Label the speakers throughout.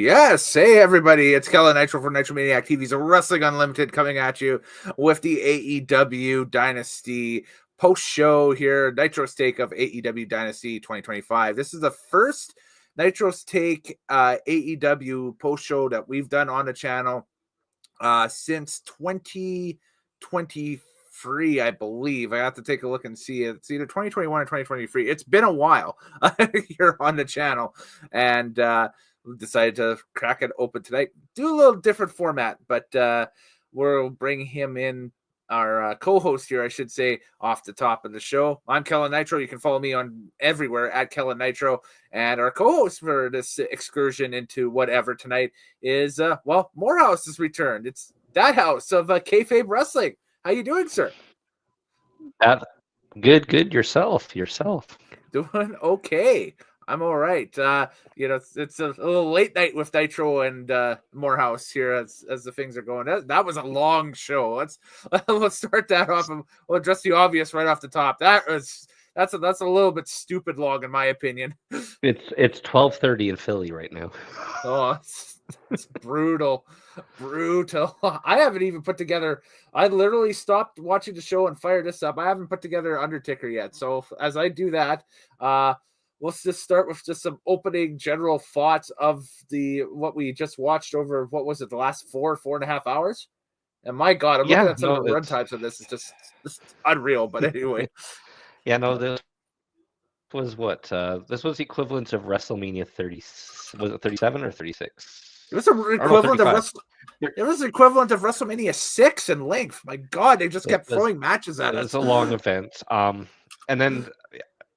Speaker 1: Yes, hey everybody, it's Kellen Nitro for Nitro Maniac TV's Wrestling Unlimited coming at you with the AEW Dynasty post-show here, Nitro's take of AEW Dynasty 2025. This is the first Nitro's take AEW post-show that we've done on the channel since 2023, I believe. I have to take a look and see it. It's either 2021 or 2023. It's been a while here on the channel, and decided to crack it open tonight. Do a little different format, but we'll bring him in, our co-host here, I should say, off the top of the show. I'm Kellen Nitro. You can follow me on everywhere at Kellen Nitro. And our co-host for this excursion into whatever tonight is, Moorhouse has returned. It's that house of kayfabe wrestling. How you doing, sir?
Speaker 2: Good. Yourself.
Speaker 1: Doing okay. I'm all right. It's a little late night with Nitro and Moorhouse here as the things are going. That was a long show. Let's start that off, and we'll address the obvious right off the top. That's a little bit stupid long in my opinion.
Speaker 2: It's 12:30 in Philly right now.
Speaker 1: Oh, it's brutal. I haven't even put together. I literally stopped watching the show and fired this up. I haven't put together Undertaker yet. So as I do that, let's just start with just some opening general thoughts of what we just watched over, what was it, the last 4.5 hours? And my God, I'm looking at some of the run times of this. It's just unreal. But anyway.
Speaker 2: This was what? This was the equivalent of Wrestlemania 30. Was it 37 or 36?
Speaker 1: It was equivalent of WrestleMania 6 in length. My God, they just kept throwing matches at us.
Speaker 2: It's a long event. And then,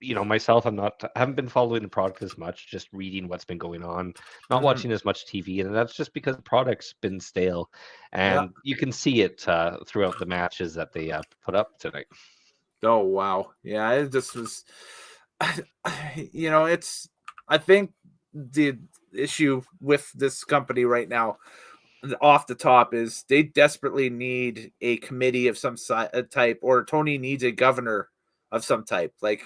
Speaker 2: myself, I haven't been following the product as much, just reading what's been going on, not watching as much TV, and that's just because the product's been stale, and you can see it throughout the matches that they put up tonight.
Speaker 1: Oh wow, yeah, it just was. I think the issue with this company right now, off the top, is they desperately need a committee of some type, or Toni needs a governor of some type. Like,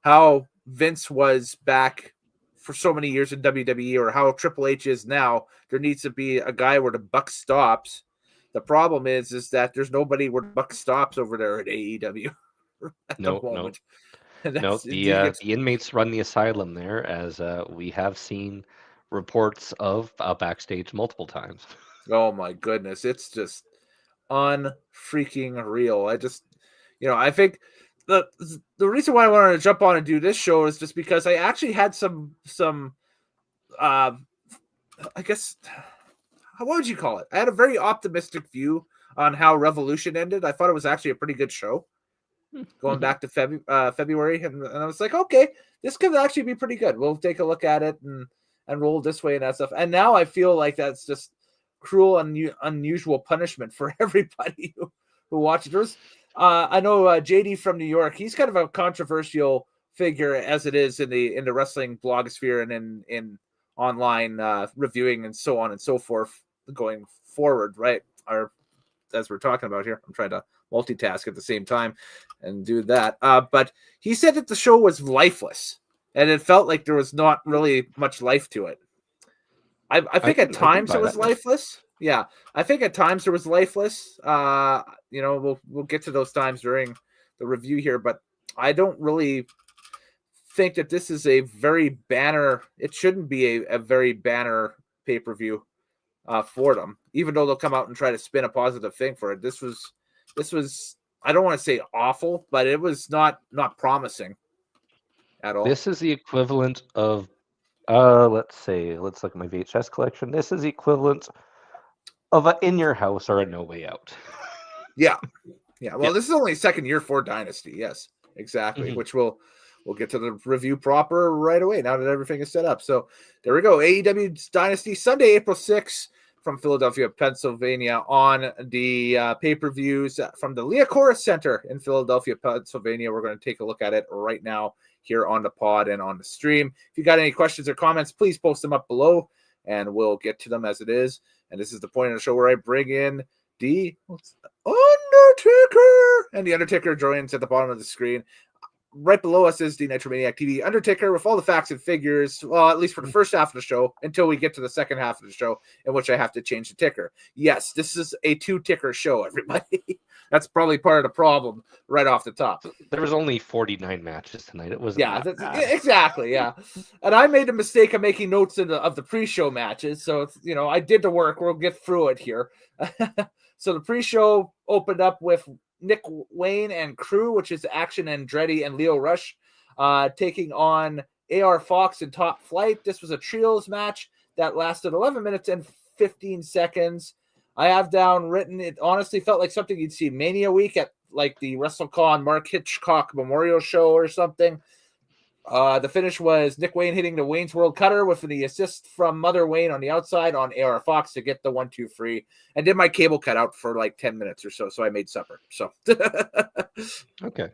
Speaker 1: how Vince was back for so many years in WWE, or how Triple H is now. There needs to be a guy where the buck stops. The problem is that there's nobody where the buck stops over there at AEW at the moment.
Speaker 2: No, the inmates run the asylum there, as we have seen reports of backstage multiple times.
Speaker 1: Oh my goodness, it's just unfreaking real. I think the reason why I wanted to jump on and do this show is just because I actually had some I guess, what would you call it? I had a very optimistic view on how Revolution ended. I thought it was actually a pretty good show. Going back to February, and I was like, okay, this could actually be pretty good. We'll take a look at it and roll this way and that stuff. And now I feel like that's just cruel and unusual punishment for everybody who watches. I know JD from New York. He's kind of a controversial figure, as it is in the wrestling blogosphere and in online reviewing and so on and so forth going forward, right? Or as we're talking about here, I'm trying to multitask at the same time and do that. But he said that the show was lifeless, and it felt like there was not really much life to it. I think at times it was lifeless. Yeah, I think at times there was lifeless. We'll get to those times during the review here, but I don't really think that this is a very banner. It shouldn't be a very banner pay-per-view for them, even though they'll come out and try to spin a positive thing for it. This was, I don't want to say awful, but it was not promising at all.
Speaker 2: This is the equivalent of, let's look at my VHS collection. This is the equivalent of a In Your House or a No Way Out.
Speaker 1: Yeah. Well, This is only second year for Dynasty. Yes, exactly. Which we'll get to the review proper right away now that everything is set up. So there we go. AEW Dynasty, Sunday, April 6th. From Philadelphia, Pennsylvania, on the pay-per-views from the Liacouras Center in Philadelphia, Pennsylvania. We're going to take a look at it right now here on the pod and on the stream. If you got any questions or comments, please post them up below, and we'll get to them as it is. And this is the point of the show where I bring in the Undertaker, and the Undertaker joins at the bottom of the screen. right below us is the Nitromaniac TV Undertaker with all the facts and figures, well, at least for the first half of the show, until we get to the second half of the show, in which I have to change the ticker. Yes, this is a 2-ticker show, everybody. That's probably part of the problem right off the top.
Speaker 2: There was only 49 matches tonight. It wasn't
Speaker 1: exactly, yeah. And I made a mistake of making notes of the pre-show matches, so it's, I did the work. We'll get through it here. So the pre-show opened up with Nick Wayne and crew, which is Action Andretti and Leo Rush, taking on AR Fox and Top Flight. This was a trios match that lasted 11 minutes and 15 seconds. I have down written, it honestly felt like something you'd see Mania week at like the WrestleCon Mark Hitchcock Memorial Show or something. The finish was Nick Wayne hitting the Wayne's World Cutter with the assist from Mother Wayne on the outside on AR Fox to get the 1-2 free, and did my cable cut out for like 10 minutes or so I made supper. So
Speaker 2: okay.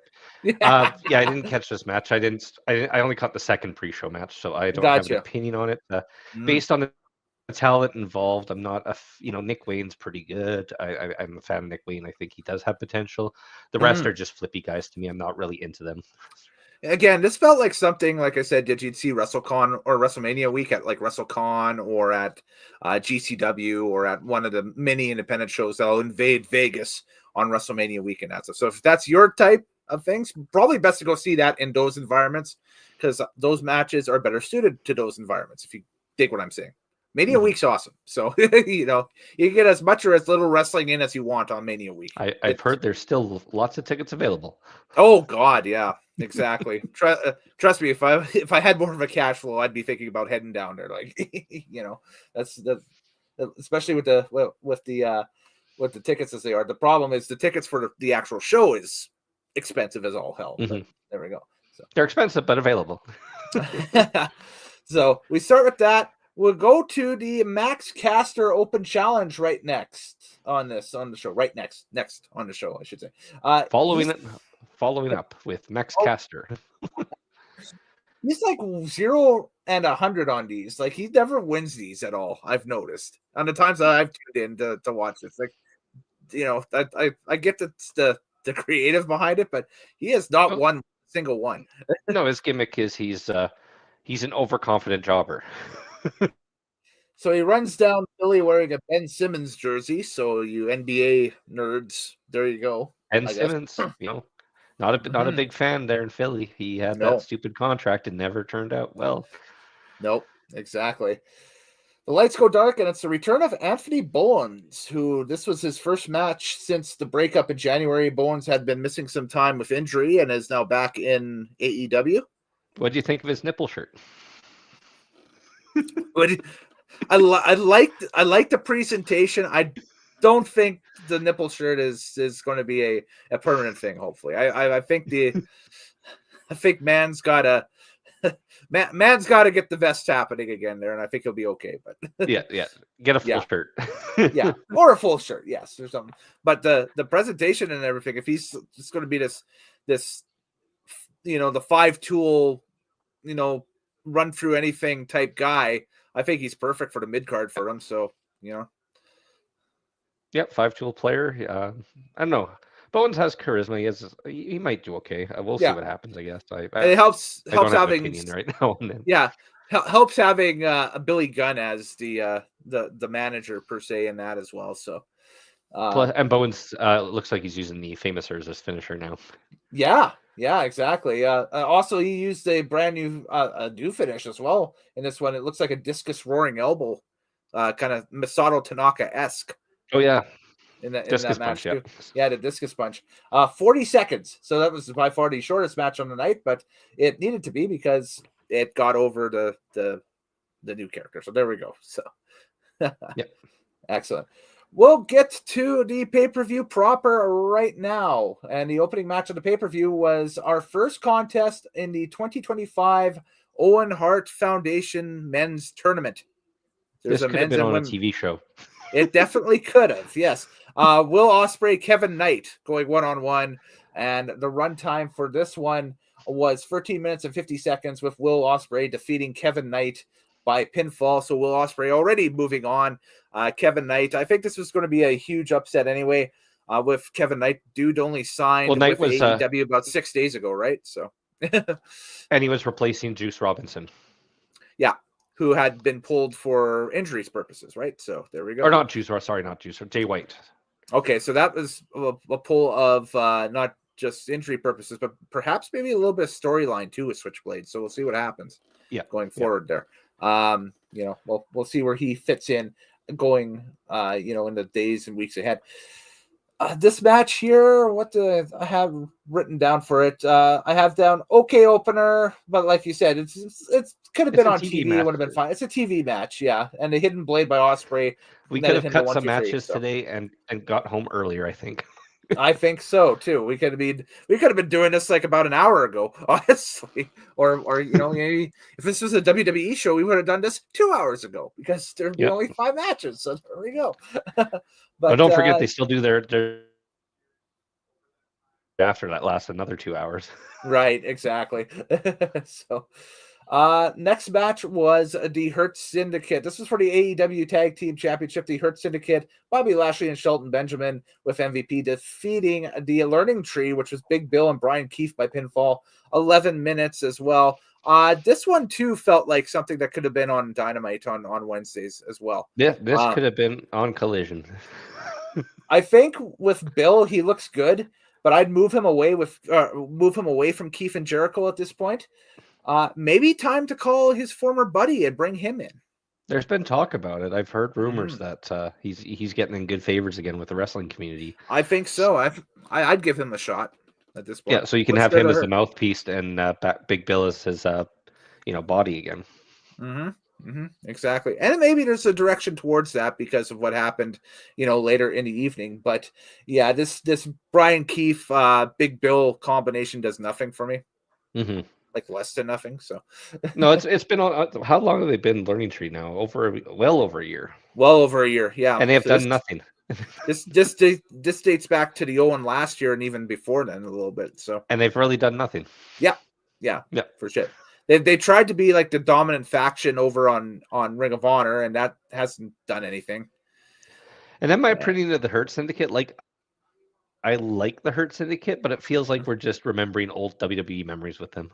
Speaker 2: I didn't catch this match. I only caught the second pre-show match, so I don't have an opinion on it. Based on the talent involved, I'm not Nick Wayne's pretty good. I'm a fan of Nick Wayne. I think he does have potential. The rest are just flippy guys to me. I'm not really into them.
Speaker 1: Again, this felt like something, like I said, did you see WrestleCon or WrestleMania week at like WrestleCon or at GCW or at one of the many independent shows that'll invade Vegas on WrestleMania weekend. So if that's your type of things, probably best to go see that in those environments, because those matches are better suited to those environments, if you dig what I'm saying. Mania Week's awesome. So, you can get as much or as little wrestling in as you want on Mania Week.
Speaker 2: I've heard there's still lots of tickets available.
Speaker 1: Oh, God, yeah, exactly. Trust me, if I had more of a cash flow, I'd be thinking about heading down there. Like, that's especially with the tickets as they are. The problem is the tickets for the actual show is expensive as all hell. But there we go. So.
Speaker 2: They're expensive, but available.
Speaker 1: So we start with that. We'll go to the Max Caster Open Challenge right next on the show. Right next on the show, I should say.
Speaker 2: Following up with Max Caster.
Speaker 1: He's like 0 and 100 on these. Like, he never wins these at all, I've noticed. On the times that I've tuned in to watch this. Like, I get the creative behind it, but he has not won a single one.
Speaker 2: No, his gimmick is he's an overconfident jobber.
Speaker 1: So he runs down Philly wearing a Ben Simmons jersey. So you NBA nerds, there you go.
Speaker 2: Ben Simmons, not a big fan there in Philly. He had that stupid contract and never turned out well.
Speaker 1: Nope, exactly. The lights go dark, and it's the return of Anthony Bowens, who this was his first match since the breakup in January. Bowens had been missing some time with injury and is now back in AEW.
Speaker 2: What do you think of his nipple shirt?
Speaker 1: I like the presentation. I don't think the nipple shirt is going to be a permanent thing. Hopefully, I think man's got to get the vest happening again there, and I think he'll be okay. But
Speaker 2: yeah, get a full shirt.
Speaker 1: Yeah, or a full shirt, yes, or something. But the presentation and everything, if he's just going to be this the 5-tool, run through anything type guy, I think he's perfect for the mid card for him. So, Yep,
Speaker 2: 5-tool player. I don't know. Bowens has charisma. He might do okay. We'll see what happens, I guess.
Speaker 1: It helps having
Speaker 2: opinion right now and then.
Speaker 1: Yeah, helps having a Billy Gunn as the manager per se in that as well. So,
Speaker 2: and Bowens looks like he's using the Famous as his finisher now.
Speaker 1: Yeah, exactly. Also, he used a brand new new finish as well in this one. It looks like a discus roaring elbow, kind of Masato Tanaka-esque.
Speaker 2: Oh yeah,
Speaker 1: in that
Speaker 2: discus
Speaker 1: match
Speaker 2: punch,
Speaker 1: too. Yeah, the discus punch. 40 seconds. So that was by far the shortest match on the night, but it needed to be because it got over the new character. So there we go. So
Speaker 2: yeah,
Speaker 1: excellent. We'll get to the pay-per-view proper right now. And the opening match of the pay-per-view was our first contest in the 2025 Owen Hart Foundation Men's Tournament.
Speaker 2: This could have been on a TV show.
Speaker 1: It definitely could have, yes. Will Ospreay, Kevin Knight going one-on-one. And the runtime for this one was 13 minutes and 50 seconds with Will Ospreay defeating Kevin Knight by pinfall. So Will Ospreay already moving on. Kevin Knight, I think this was going to be a huge upset anyway. With Kevin Knight, dude only signed with AEW about 6 days ago, right? So
Speaker 2: And he was replacing Juice Robinson.
Speaker 1: Yeah, who had been pulled for injuries purposes, right? So there we go.
Speaker 2: Or not Juice, sorry, not Juice, or Jay White.
Speaker 1: Okay, so that was a pull of not just injury purposes, but perhaps maybe a little bit of storyline too with Switchblade. So we'll see what happens. Going forward there. We'll see where he fits in going in the days and weeks ahead. This match here, what do I have written down for it? I have down okay opener, but like you said, it's could have been on TV. It would have been fine. It's a TV match, yeah. And the hidden blade by Ospreay.
Speaker 2: We could have cut some matches today and got home earlier, I think.
Speaker 1: I think so too. We could have been doing this like about an hour ago, honestly. Or maybe if this was a WWE show, we would have done this 2 hours ago because there'd be only 5 matches. So there we go.
Speaker 2: But don't forget they still do their after that lasts another 2 hours.
Speaker 1: Right, exactly. So next match was the Hurt Syndicate. This was for the AEW Tag Team Championship. The Hurt Syndicate, Bobby Lashley and Shelton Benjamin with MVP defeating the Learning Tree, which was Big Bill and Brian Keefe by pinfall. 11 minutes as well. This one too felt like something that could have been on Dynamite on Wednesdays as well.
Speaker 2: Yeah, this could have been on Collision.
Speaker 1: I think with Bill, he looks good, but I'd move him away from Keefe and Jericho at this point. Maybe time to call his former buddy and bring him in.
Speaker 2: There's been talk about it. I've heard rumors that he's getting in good favors again with the wrestling community.
Speaker 1: I think so. I'd give him a shot at this point.
Speaker 2: Yeah, so you can have him as the mouthpiece and Big Bill as his body again.
Speaker 1: Exactly. And maybe there's a direction towards that because of what happened, later in the evening. But yeah, this Brian Keefe, Big Bill combination does nothing for me. Like less than nothing. So
Speaker 2: no, it's been on. How long have they been Learning Tree now? Well over a year.
Speaker 1: Well over a year, yeah.
Speaker 2: And they have done nothing.
Speaker 1: This dates back to the Owen last year and even before then a little bit. So
Speaker 2: and they've really done nothing.
Speaker 1: Yeah, for sure. They tried to be like the dominant faction over on Ring of Honor, and that hasn't done anything.
Speaker 2: And then my opinion of the Hurt Syndicate, I like the Hurt Syndicate, but it feels like we're just remembering old WWE memories with them.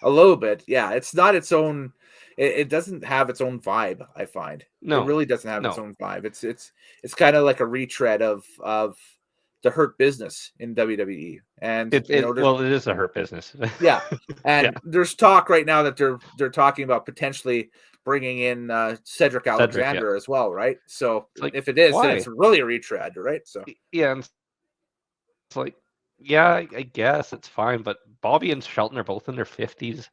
Speaker 1: A little bit, yeah. It's not its own. It doesn't have its own vibe. I find it really doesn't have its own vibe. It's kind of like a retread of the Hurt Business in WWE, and
Speaker 2: it is a Hurt Business.
Speaker 1: Yeah, and there's talk right now that they're talking about potentially bringing in Cedric Alexander as well, right? So if it is, then it's really a retread, right? So
Speaker 2: yeah. It's like, yeah, I guess it's fine, but Bobby and Shelton are both in their 50s.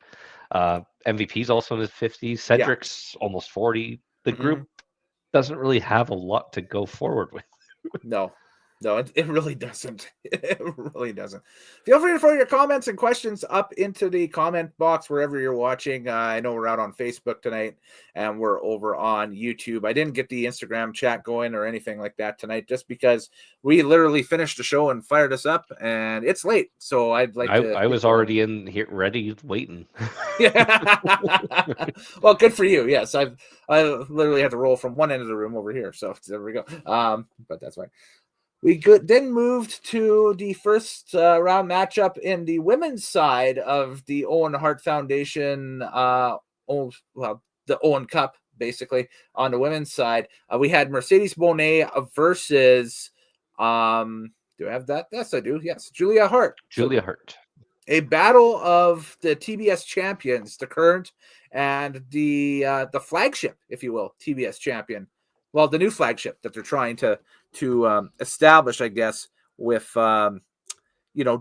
Speaker 2: MVP's also in his 50s. Cedric's almost 40. The group doesn't really have a lot to go forward with.
Speaker 1: No, it really doesn't. It really doesn't. Feel free to throw your comments and questions up into the comment box wherever you're watching. I know we're out on Facebook tonight and we're over on YouTube. I didn't get the Instagram chat going or anything like that tonight just because we literally finished the show and fired us up and it's late. So I'd like
Speaker 2: I was already in here ready waiting.
Speaker 1: Well, good for you. Yes, I literally had to roll from one end of the room over here. So there we go. But that's fine. We then moved to the first round matchup in the women's side of the Owen Hart Foundation, the Owen Cup, basically, on the women's side. We had Mercedes Moné versus, do I have that? Yes, I do. Yes, Julia Hart.
Speaker 2: Hart.
Speaker 1: A battle of the TBS champions, the current and the flagship, if you will, TBS champion. Well, the new flagship that they're trying to establish, I guess, with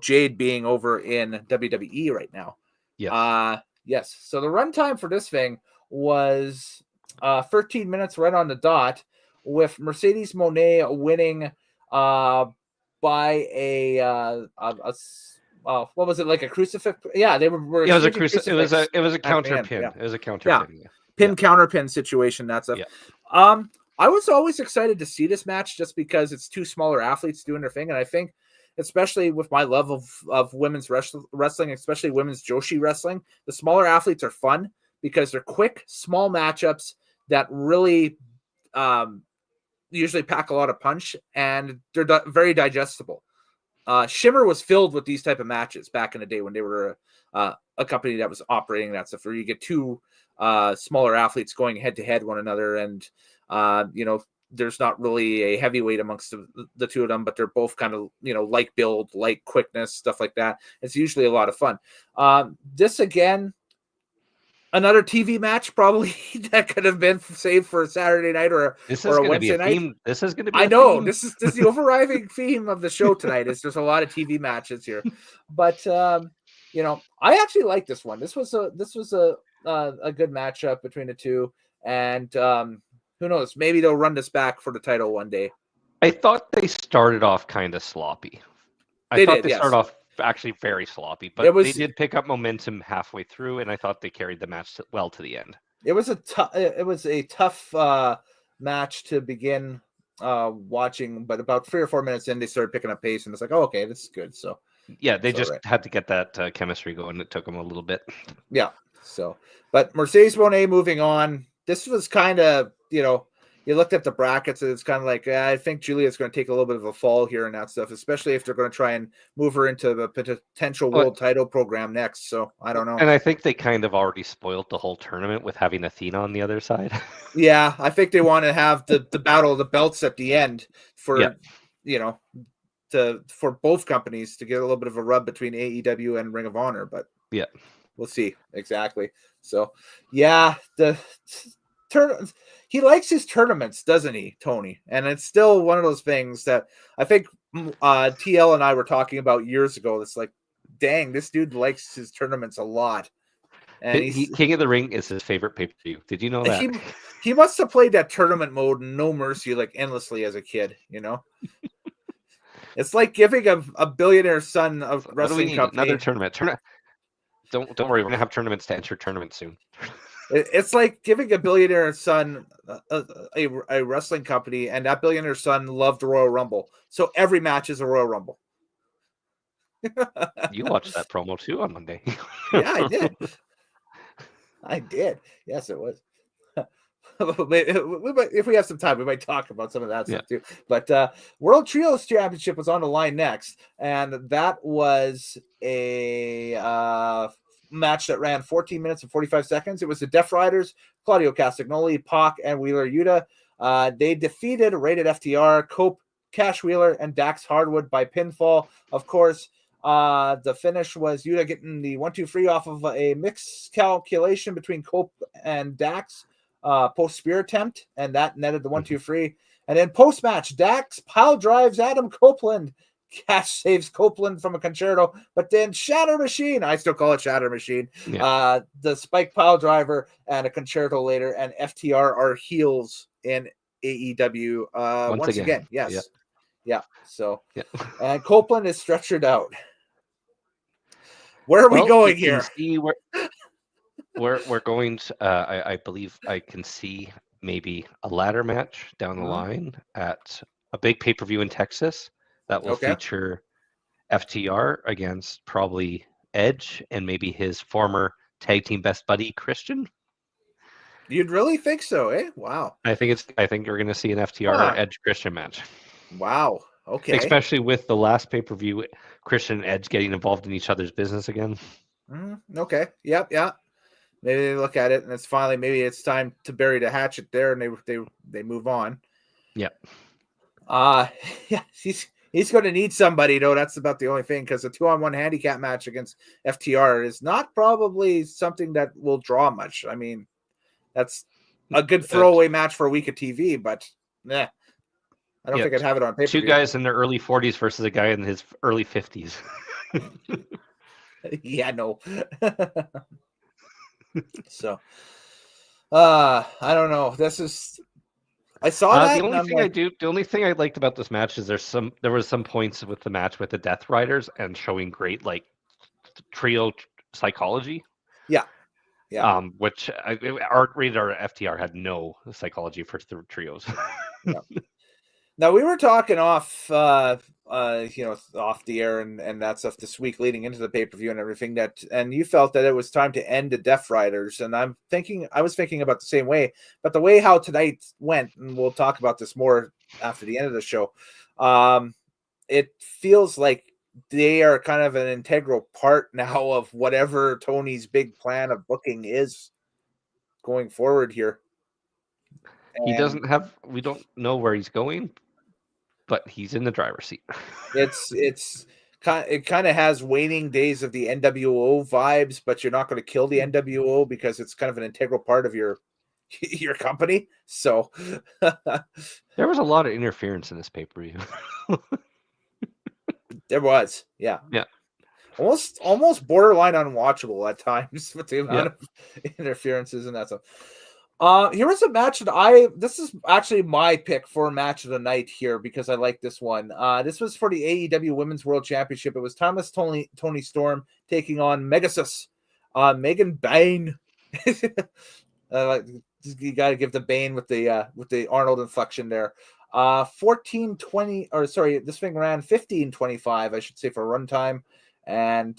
Speaker 1: Jade being over in WWE right now. Yes. So the runtime for this thing was 13 minutes right on the dot, with Mercedes Moné winning by a what was it, like a crucifix? Yeah, they were.
Speaker 2: Yeah, it was a crucifix. It was a counter pin. Yeah. It was a counter pin.
Speaker 1: Yeah. Counter pin situation. That's a. Yeah. I was always excited to see this match just because it's two smaller athletes doing their thing. And I think, especially with my love of women's wrestling, especially women's Joshi wrestling, the smaller athletes are fun because they're quick, small matchups that really usually pack a lot of punch and they're very digestible. Shimmer was filled with these type of matches back in the day when they were a company that was operating that stuff, where you get two smaller athletes going head to head one another, and there's not really a heavyweight amongst the two of them, but they're both kind of like build, like quickness, stuff like that. It's usually a lot of fun. This again, another TV match probably that could have been saved for a Saturday night or a Wednesday night.
Speaker 2: This is going to be.
Speaker 1: I know this is the overriding theme of the show tonight. Is there's a lot of TV matches here, but I actually like this one. This was a good matchup between the two, and who knows? Maybe they'll run this back for the title one day.
Speaker 2: I thought they started off kind of sloppy. They started off actually very sloppy, but they did pick up momentum halfway through, and I thought they carried the match well to the end. It was
Speaker 1: a tough match to begin watching, but about 3 or 4 minutes in, they started picking up pace, and it's like, oh, okay, this is good. So
Speaker 2: yeah, they just had to get that chemistry going. It took them a little bit.
Speaker 1: Yeah. So, but Mercedes Moné moving on. This was kind of, you looked at the brackets and it's kind of like, I think Julia's going to take a little bit of a fall here and that stuff, especially if they're going to try and move her into the potential world title program next. So I don't know.
Speaker 2: And I think they kind of already spoiled the whole tournament with having Athena on the other side.
Speaker 1: Yeah, I think they want to have the battle of the belts at the end for, for both companies to get a little bit of a rub between AEW and Ring of Honor. But
Speaker 2: yeah,
Speaker 1: we'll see. Exactly. So yeah, he likes his tournaments, doesn't he, Tony? And it's still one of those things that I think TL and I were talking about years ago. It's like, dang, this dude likes his tournaments a lot. And
Speaker 2: King of the Ring is his favorite pay-per-view. Did you know that?
Speaker 1: He must have played that tournament mode, No Mercy, like endlessly as a kid, It's like giving a billionaire son of wrestling company
Speaker 2: another tournament. Don't worry, we're gonna have tournaments to enter tournaments soon.
Speaker 1: It's like giving a billionaire son a wrestling company, and that billionaire son loved Royal Rumble. So every match is a Royal Rumble.
Speaker 2: You watched that promo too on Monday.
Speaker 1: Yeah, I did. Yes, it was. If we have some time, we might talk about some of that stuff too. But World Trios Championship was on the line next, and that was a match that ran 14 minutes and 45 seconds. It was the Death Riders, Claudio Castagnoli, Pac, and Wheeler Yuta. They defeated Rated FTR, Cope, Cash Wheeler, and Dax Hardwood by pinfall. Of course, the finish was Yuta getting the 1-2-3 off of a mixed calculation between Cope and Dax post spear attempt, and that netted the 1-2-3. And then post match, Dax pile drives Adam Copeland. Cash saves Copeland from a concerto, but then Shatter Machine, I still call it Shatter Machine, the spike pile driver and a concerto later, and FTR are heels in AEW once again. Yes. Yeah. So, and Copeland is stretchered out. Where are we going here?
Speaker 2: We're going to, I believe I can see maybe a ladder match down the line at a big pay-per-view in Texas that will feature FTR against probably Edge and maybe his former tag team best buddy Christian.
Speaker 1: You'd really think so, eh? Wow.
Speaker 2: I think we're going to see an FTR Edge Christian match.
Speaker 1: Wow. Okay.
Speaker 2: Especially with the last pay-per-view, Christian and Edge getting involved in each other's business again.
Speaker 1: Okay. Yep. Yeah. Maybe they look at it and maybe it's time to bury the hatchet there, and they move on.
Speaker 2: Yep.
Speaker 1: He's going to need somebody, though. That's about the only thing, because a 2-on-1 handicap match against FTR is not probably something that will draw much. I mean, that's a good throwaway match for a week of TV, but I don't think I'd have it on pay-per-view.
Speaker 2: Two guys in their early 40s versus a guy in his early 50s.
Speaker 1: Yeah, no. So, I don't know. I saw that.
Speaker 2: The only thing I liked about this match is there was some points with the match with the Death Riders and showing great like trio psychology. Yeah. Which rated our FTR had no psychology for trios.
Speaker 1: Now we were talking off, off the air and that stuff this week leading into the pay-per-view and everything, and you felt that it was time to end the Death Riders, and I was thinking about the same way, but the way how tonight went, and we'll talk about this more after the end of the show, it feels like they are kind of an integral part now of whatever Tony's big plan of booking is going forward here.
Speaker 2: He
Speaker 1: And
Speaker 2: doesn't have. We don't know where he's going, but he's in the driver's seat.
Speaker 1: it kind of has waning days of the NWO vibes, but you're not going to kill the NWO because it's kind of an integral part of your company. So
Speaker 2: There was a lot of interference in this pay-per-view.
Speaker 1: there was, yeah. Almost borderline unwatchable at times with the amount of interferences and that stuff. Here was a match that this is actually my pick for match of the night here because I like this one. This was for the AEW Women's World Championship. It was Toni Storm taking on Megasus, Megan Bane. You got to give the Bane with the Arnold inflection there. 14:20, or sorry, this thing ran 15:25, I should say, for runtime. And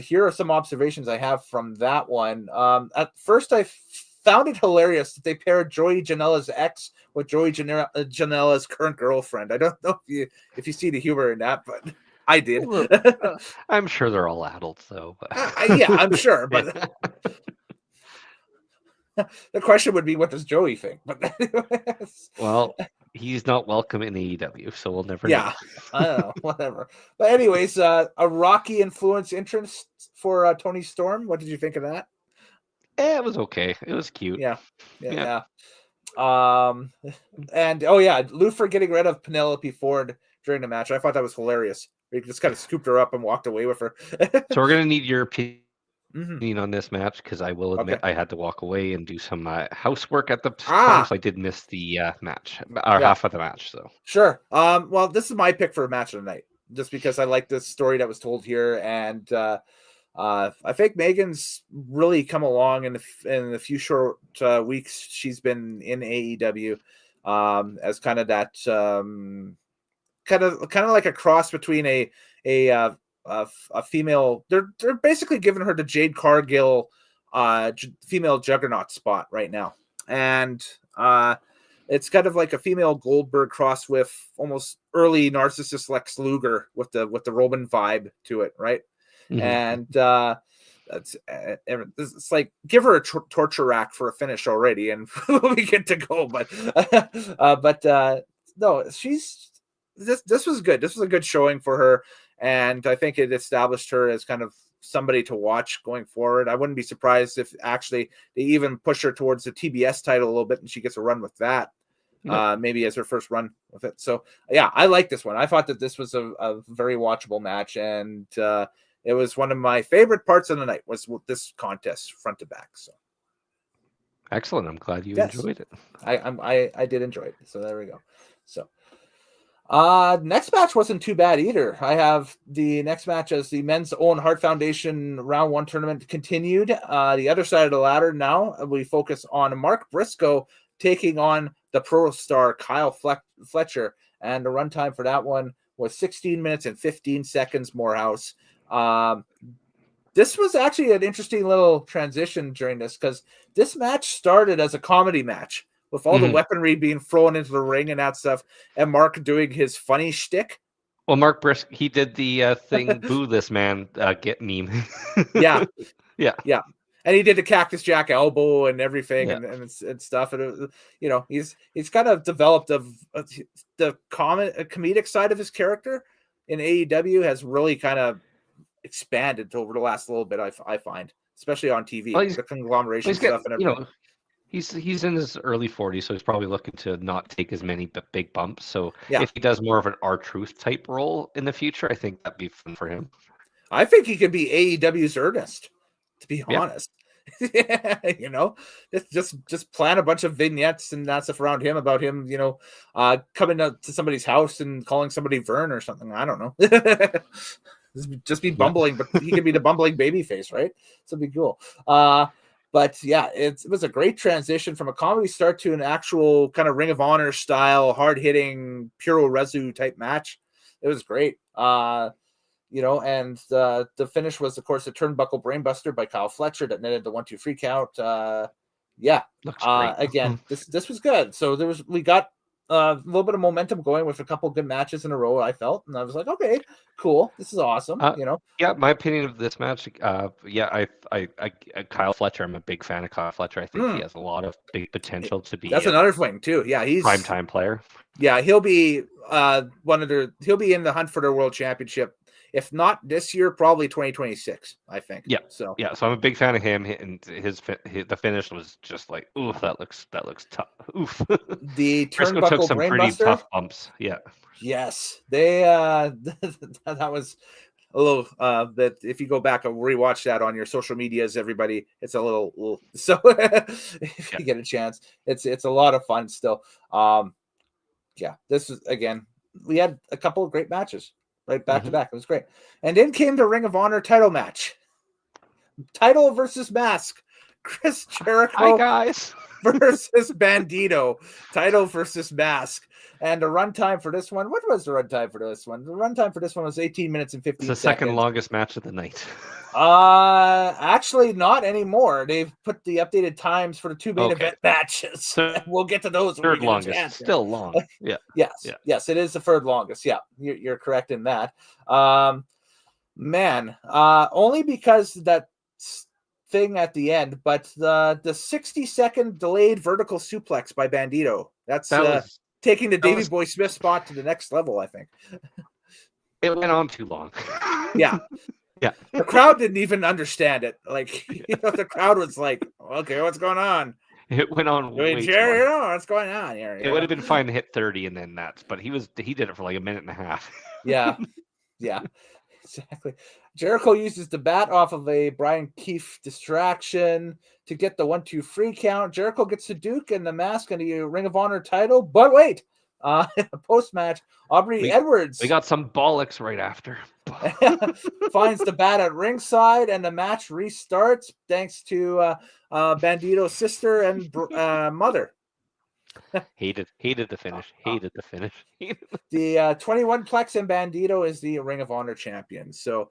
Speaker 1: here are some observations I have from that one. At first, I found it hilarious that they paired Joey Janela's ex with Joey Janela's current girlfriend. I don't know if you see the humor in that, but I did.
Speaker 2: Well, I'm sure they're all adults, though. But...
Speaker 1: yeah, I'm sure, but the question would be, what does Joey think? But
Speaker 2: well, he's not welcome in AEW, so we'll never know.
Speaker 1: I don't know, whatever. But anyways, a Rocky influence entrance for Toni Storm. What did you think of that?
Speaker 2: It was okay. It was cute.
Speaker 1: Yeah. And Lufer getting rid of Penelope Ford during the match. I thought that was hilarious. He just kind of scooped her up and walked away with her.
Speaker 2: So we're gonna need your opinion on this match, because I will admit I had to walk away and do some housework at the time, so I did miss the match, or half of the match. So
Speaker 1: sure. Well, this is my pick for a match of the night, just because I like this story that was told here, and I think Megan's really come along in the few short weeks she's been in AEW, as kind of that kind of like a cross between a female. They're basically giving her the Jade Cargill female juggernaut spot right now, and it's kind of like a female Goldberg cross with almost early narcissist Lex Luger with the Roman vibe to it, right? And it's like, give her a torture rack for a finish already, and we get to go. But no, this was good. This was a good showing for her, and I think it established her as kind of somebody to watch going forward. I wouldn't be surprised if actually they even push her towards the TBS title a little bit, and she gets a run with that. Maybe as her first run with it. So yeah, I like this one. I thought that this was a very watchable match, and it was one of my favorite parts of the night, was this contest front to back. So
Speaker 2: excellent. I'm glad you enjoyed it.
Speaker 1: I did enjoy it. So there we go. So next match wasn't too bad either. I have the next match as the Men's Own Heart Foundation Round 1 tournament continued. The other side of the ladder now, we focus on Mark Briscoe taking on the Pro Star Kyle Fletcher, and the runtime for that one was 16 minutes and 15 seconds. Moorhouse. This was actually an interesting little transition during this, because this match started as a comedy match with all the weaponry being thrown into the ring and that stuff, and Mark doing his funny shtick.
Speaker 2: Well, Mark Briscoe, he did the thing, boo this man, get meme.
Speaker 1: Yeah. And he did the Cactus Jack elbow and everything, and stuff. And he's kind of developed the comedic side of his character in AEW has really kind of expanded over the last little bit. I find, especially on TV, the conglomeration stuff and everything.
Speaker 2: He's in his early 40s, so he's probably looking to not take as many big bumps. So if he does more of an R-Truth type role in the future, I think that'd be fun for him.
Speaker 1: I think he could be AEW's Ernest, to be honest. Just plan a bunch of vignettes and that stuff around him, about him, coming to somebody's house and calling somebody Vern or something. I don't know. Just be bumbling, but he could be the bumbling baby face, right? So it'd be cool. But yeah, it was a great transition from a comedy start to an actual kind of Ring of Honor style, hard hitting, puro resu type match. It was great. And the finish was, of course, a turnbuckle brainbuster by Kyle Fletcher that netted the 1-2 3 count. Again, this was good. So we got a little bit of momentum going with a couple good matches in a row, I felt, and I was like, okay, cool, this is awesome.
Speaker 2: Yeah, my opinion of this match. Kyle Fletcher. I'm a big fan of Kyle Fletcher. I think he has a lot of big potential to be.
Speaker 1: That's another thing too. Yeah, he's
Speaker 2: primetime player.
Speaker 1: Yeah, he'll be he'll be in the hunt for the world championship. If not this year, probably 2026, I think.
Speaker 2: Yeah.
Speaker 1: So
Speaker 2: I'm a big fan of him, and the finish was just like, ooh, that looks tough. Oof.
Speaker 1: The
Speaker 2: Briscoe took
Speaker 1: turnbuckle
Speaker 2: some pretty
Speaker 1: brainbuster.
Speaker 2: tough bumps. Yeah.
Speaker 1: Yes, they that was a little that if you go back and rewatch that on your social medias, everybody, it's a little so if you get a chance, it's a lot of fun still. Yeah, this is again, we had a couple of great matches right back to back. It was great. And then came the Ring of Honor title match. Title versus mask. Chris Jericho
Speaker 2: Hi guys.
Speaker 1: versus Bandito. Title versus mask. And the runtime for this one, what was the runtime for this one? The runtime for this one was 18 minutes and 15 seconds.
Speaker 2: It's the second longest match of the night.
Speaker 1: Actually not anymore. They've put the updated times for the two main event matches. We'll get to those.
Speaker 2: Third longest. Still long. Yeah.
Speaker 1: Yes, it is the third longest. Yeah, you're correct in that. Only because that thing at the end, but the 60-second delayed vertical suplex by Bandito. That was taking the Davey Boy Smith spot to the next level, I think.
Speaker 2: It went on too long.
Speaker 1: Yeah.
Speaker 2: Yeah.
Speaker 1: The crowd didn't even understand it. Like, the crowd was like, okay, what's going on?
Speaker 2: It went on way too
Speaker 1: long. What's going on here?
Speaker 2: It would have been fine to hit 30 and then that, but he did it for like a minute and a half.
Speaker 1: Yeah. Exactly. Jericho uses the bat off of a Brian Keefe distraction to get the 1-2-3 count. Jericho gets the Duke and the mask and the Ring of Honor title. But wait, post-match, Aubrey Edwards.
Speaker 2: We got some bollocks right after.
Speaker 1: Finds the bat at ringside, and the match restarts thanks to Bandito's sister and mother.
Speaker 2: Hated the finish.
Speaker 1: The 21 Plex and Bandito is the Ring of Honor champion. So,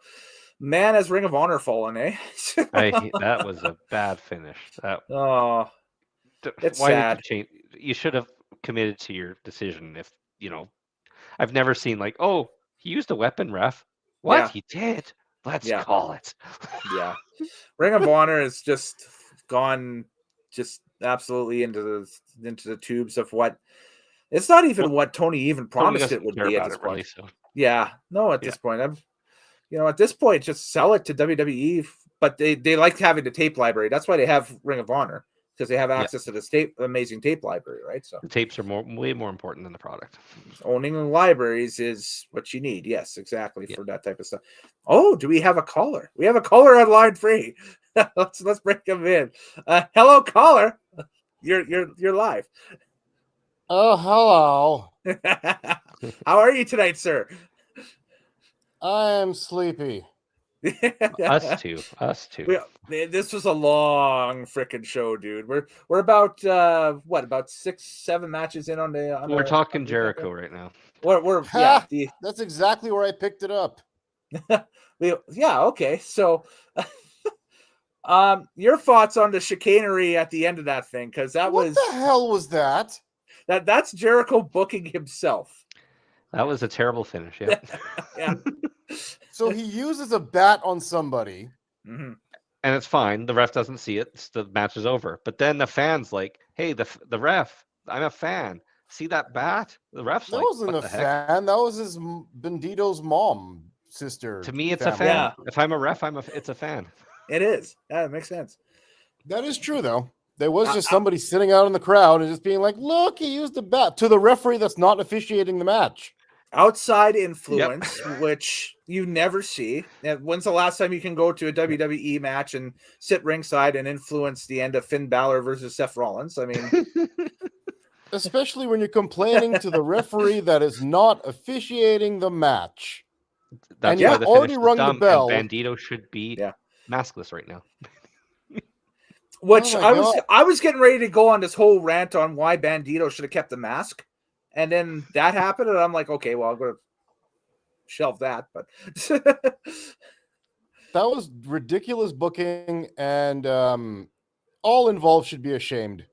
Speaker 1: man, has Ring of Honor fallen, eh?
Speaker 2: That was a bad finish.
Speaker 1: It's
Speaker 2: why
Speaker 1: sad.
Speaker 2: Did you change? You should have committed to your decision. If I've never seen like, oh, he used a weapon, ref. What? Yeah. He did. Let's call it.
Speaker 1: Yeah. Ring of Honor has just gone absolutely into the tubes of what it's not even what Tony even promised it would be at this point. Really, so. Yeah. No, at this point. At this point, just sell it to WWE, but they like having the tape library. That's why they have Ring of Honor. Because they have access to this amazing tape library, right? So
Speaker 2: the tapes are way more important than the product.
Speaker 1: Owning libraries is what you need. Yes, exactly, for that type of stuff. Oh, do we have a caller? We have a caller on line 3. let's bring him in. Hello, caller. You're live.
Speaker 3: Oh, hello.
Speaker 1: How are you tonight, sir?
Speaker 3: I am sleepy.
Speaker 2: Us too.
Speaker 1: This was a long freaking show, dude. We're about about 6-7 matches in on the.
Speaker 2: We're talking Jericho right now.
Speaker 3: That's exactly where I picked it up.
Speaker 1: Okay. So, your thoughts on the chicanery at the end of that thing? Because
Speaker 3: what the hell was that?
Speaker 1: That's Jericho booking himself.
Speaker 2: That was a terrible finish. Yeah.
Speaker 1: Yeah.
Speaker 3: So he uses a bat on somebody.
Speaker 2: Mm-hmm. And it's fine. The ref doesn't see it. The match is over. But then the fan's like, hey, the ref, I'm a fan. See that bat? The ref's
Speaker 3: that
Speaker 2: like,
Speaker 3: wasn't a fan. That was his Bandito's mom, sister.
Speaker 2: To me, it's a fan. Yeah. If I'm a ref, it's a fan.
Speaker 1: It is. Yeah, it makes sense.
Speaker 3: That is true, though. There was just somebody sitting out in the crowd and just being like, look, he used a bat to the referee that's not officiating the match.
Speaker 1: Outside influence, which you never see. When's the last time you can go to a WWE match and sit ringside and influence the end of Finn Balor versus Seth Rollins? I mean,
Speaker 3: especially when you're complaining to the referee that is not officiating the match.
Speaker 2: That's why the already rung the bell. Bandito should be maskless right now.
Speaker 1: Which I was getting ready to go on this whole rant on why Bandito should have kept the mask. And then that happened, and I'm like, okay, well, I'm going to shelve that. But
Speaker 3: that was ridiculous booking, and all involved should be ashamed.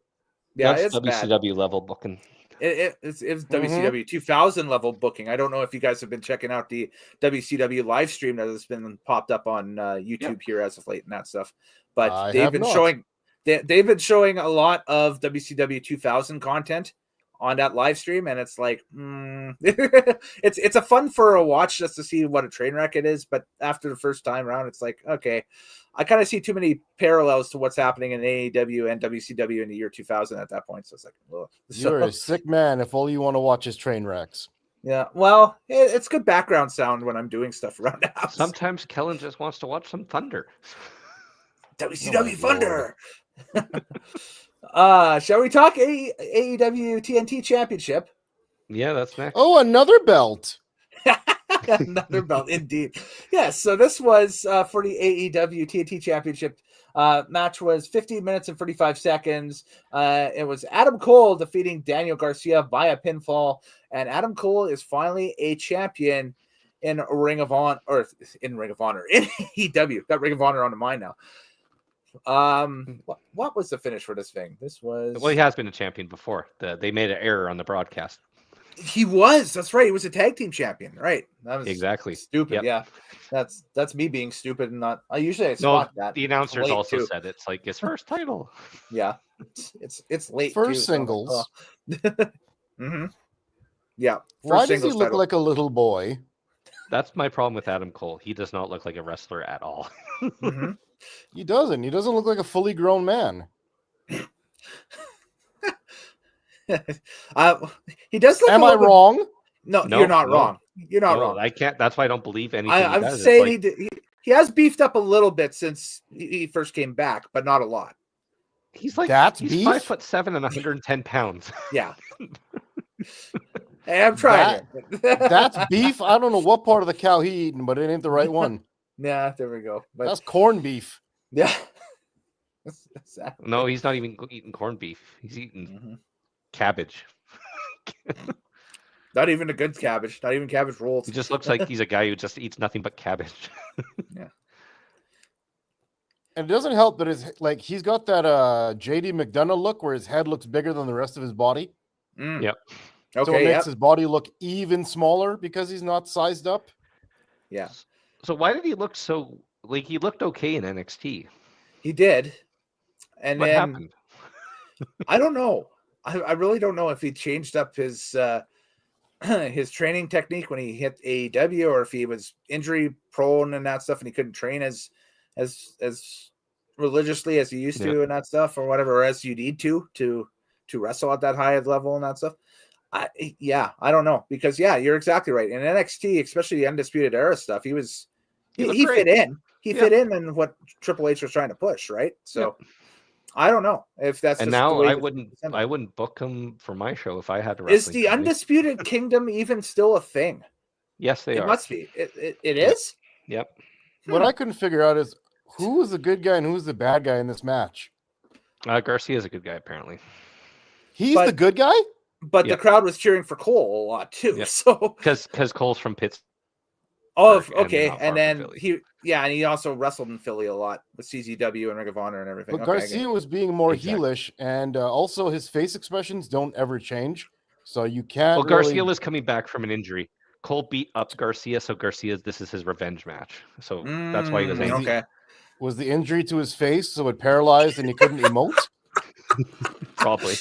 Speaker 1: Yeah,
Speaker 2: that's
Speaker 1: it's
Speaker 2: WCW
Speaker 1: bad.
Speaker 2: level booking.
Speaker 1: It's WCW 2000 level booking. I don't know if you guys have been checking out the WCW live stream that has been popped up on YouTube here as of late and that stuff. But they've been showing a lot of WCW 2000 content on that live stream, and it's like it's a fun for a watch just to see what a train wreck it is. But after the first time around, it's like, okay, I kind of see too many parallels to what's happening in AEW and WCW in the year 2000 at that point. So it's like,
Speaker 3: you're a sick man if all you want to watch is train wrecks.
Speaker 1: Yeah, well, it's good background sound when I'm doing stuff around the house.
Speaker 2: Sometimes Kellen just wants to watch some thunder.
Speaker 1: WCW Thunder. Shall we talk AEW TNT Championship?
Speaker 2: Yeah, that's next.
Speaker 3: Oh, another belt.
Speaker 1: Another belt, indeed. Yes, so this was for the AEW TNT Championship. Match was 15 minutes and 35 seconds. It was Adam Cole defeating Daniel Garcia via pinfall, and Adam Cole is finally a champion in Ring of Honor, in AEW. Got Ring of Honor on the mind now. What was the finish for this thing? This was,
Speaker 2: well, he has been a champion before. They made an error on the broadcast.
Speaker 1: He was. That's right. He was a tag team champion. Right. That was
Speaker 2: exactly
Speaker 1: stupid. Yep. Yeah. That's me being stupid and not. I usually spot that.
Speaker 2: The announcers also said it's like his first title.
Speaker 1: Yeah. It's late.
Speaker 3: First singles.
Speaker 1: Mm-hmm. Yeah.
Speaker 3: Why does he look like a little boy?
Speaker 2: That's my problem with Adam Cole. He does not look like a wrestler at all.
Speaker 1: Mm-hmm.
Speaker 3: He doesn't. He doesn't look like a fully grown man.
Speaker 1: He does look.
Speaker 3: Am I wrong?
Speaker 1: No, you're not wrong. You're not wrong.
Speaker 2: I can't. That's why I don't believe anything.
Speaker 1: I'm saying he has beefed up a little bit since he first came back, but not a lot.
Speaker 2: He's like
Speaker 3: beef?
Speaker 2: 5'7" and 110 pounds.
Speaker 1: Yeah. Hey, I'm trying.
Speaker 3: That's beef. I don't know what part of the cow he eating, but it ain't the right one.
Speaker 1: Yeah, there we go. But,
Speaker 3: that's corned beef.
Speaker 1: Yeah.
Speaker 2: No, he's not even eating corned beef. He's eating cabbage.
Speaker 3: Not even a good cabbage. Not even cabbage rolls.
Speaker 2: He just looks like he's a guy who just eats nothing but cabbage.
Speaker 1: Yeah.
Speaker 3: And it doesn't help that he's got that JD McDonough look where his head looks bigger than the rest of his body.
Speaker 2: Yep.
Speaker 3: Okay, so it makes his body look even smaller because he's not sized up.
Speaker 1: Yeah.
Speaker 2: So why did he look so he looked okay in NXT?
Speaker 1: He did. And
Speaker 2: what
Speaker 1: then
Speaker 2: happened?
Speaker 1: I don't know. I really don't know if he changed up his his training technique when he hit AEW, or if he was injury prone and that stuff and he couldn't train as religiously as he used to and that stuff, or whatever, or as you need to wrestle at that high level and that stuff. I don't know, because you're exactly right. In NXT, especially the Undisputed Era stuff, he fit in. He fit in what Triple H was trying to push, right? So I don't know if that's.
Speaker 2: And now I wouldn't book him for my show if I had to.
Speaker 1: Is the Undisputed Kingdom even still a thing?
Speaker 2: Yes, they are.
Speaker 1: It must be. It is.
Speaker 2: Yep.
Speaker 3: What I couldn't figure out is who was the good guy and who was the bad guy in this match.
Speaker 2: Garcia is a good guy, apparently.
Speaker 3: He's the good guy.
Speaker 1: But the crowd was cheering for Cole a lot too. Yep. So
Speaker 2: because Cole's from Pittsburgh.
Speaker 1: Oh, okay. And then he also wrestled in Philly a lot with CZW and Ring of Honor and everything.
Speaker 3: But Garcia was being more heelish, and also his face expressions don't ever change, so you can't.
Speaker 2: Well, Garcia was coming back from an injury. Cole beat up Garcia, so this is his revenge match. So that's why he was angry.
Speaker 1: Okay.
Speaker 3: Was the injury to his face so it paralyzed and he couldn't emote?
Speaker 2: Probably.